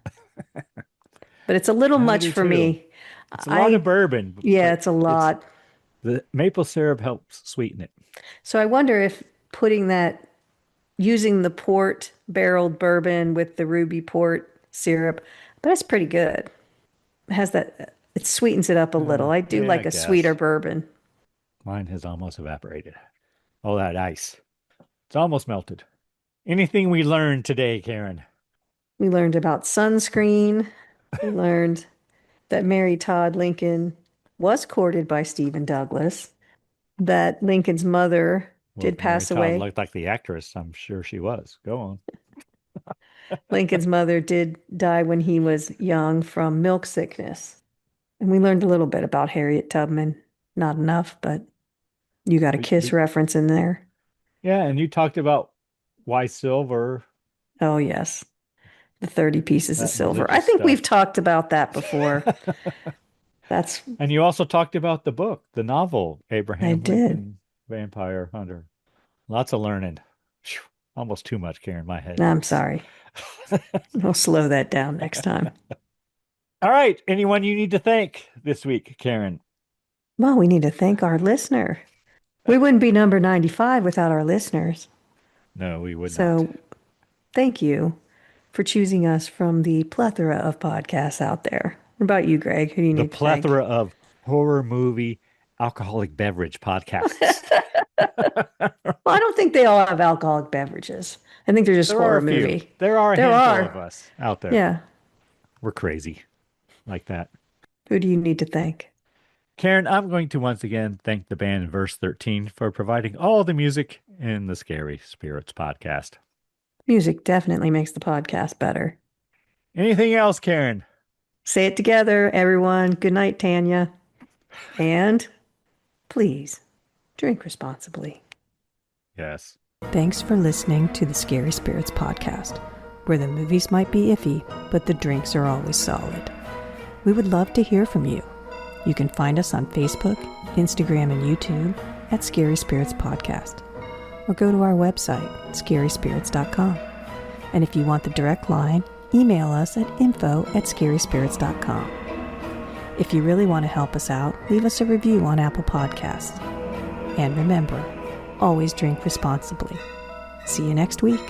but it's a little much for me. It's a lot of bourbon. Yeah, it's a lot. The maple syrup helps sweeten it. So I wonder if using the port barreled bourbon with the ruby port syrup, but it's pretty good. It has it sweetens it up a little. I do like a sweeter bourbon. Mine has almost evaporated. All that ice. It's almost melted. Anything we learned today, Karen? We learned about sunscreen. We learned that Mary Todd Lincoln was courted by Stephen Douglas. That Lincoln's mother did pass Mary away. Todd looked like the actress. I'm sure she was. Go on. Lincoln's mother did die when he was young from milk sickness. And we learned a little bit about Harriet Tubman. Not enough, but you got a Kiss reference in there. Yeah, and you talked about why silver. Oh, yes. The 30 pieces of silver. I think we've talked about that before. And you also talked about the book, the novel, Abraham Lincoln, Vampire Hunter. Lots of learning. Almost too much, Karen, my head. I'm sorry. We'll slow that down next time. All right. Anyone you need to thank this week, Karen? Well, we need to thank our listener. We wouldn't be number 95 without our listeners. No, we would not. So thank you for choosing us from the plethora of podcasts out there. What about you, Greg? Who do you The need to thank? plethora of horror movie, alcoholic beverage podcasts. Well, I don't think they all have alcoholic beverages. I think they're just There are horror a few. movie. There are a There handful are. of us out there. Yeah. We're crazy like that. Who do you need to thank? Karen, I'm going to once again thank the band Verse 13 for providing all the music in the Scary Spirits podcast. Music definitely makes the podcast better. Anything else, Karen? Say it together, everyone. Good night, Tanya. And please drink responsibly. Yes. Thanks for listening to the Scary Spirits podcast, where the movies might be iffy, but the drinks are always solid. We would love to hear from you. You can find us on Facebook, Instagram, and YouTube at Scary Spirits Podcast, or go to our website, scaryspirits.com. And if you want the direct line, email us at info@scaryspirits.com. If you really want to help us out, leave us a review on Apple Podcasts. And remember, always drink responsibly. See you next week.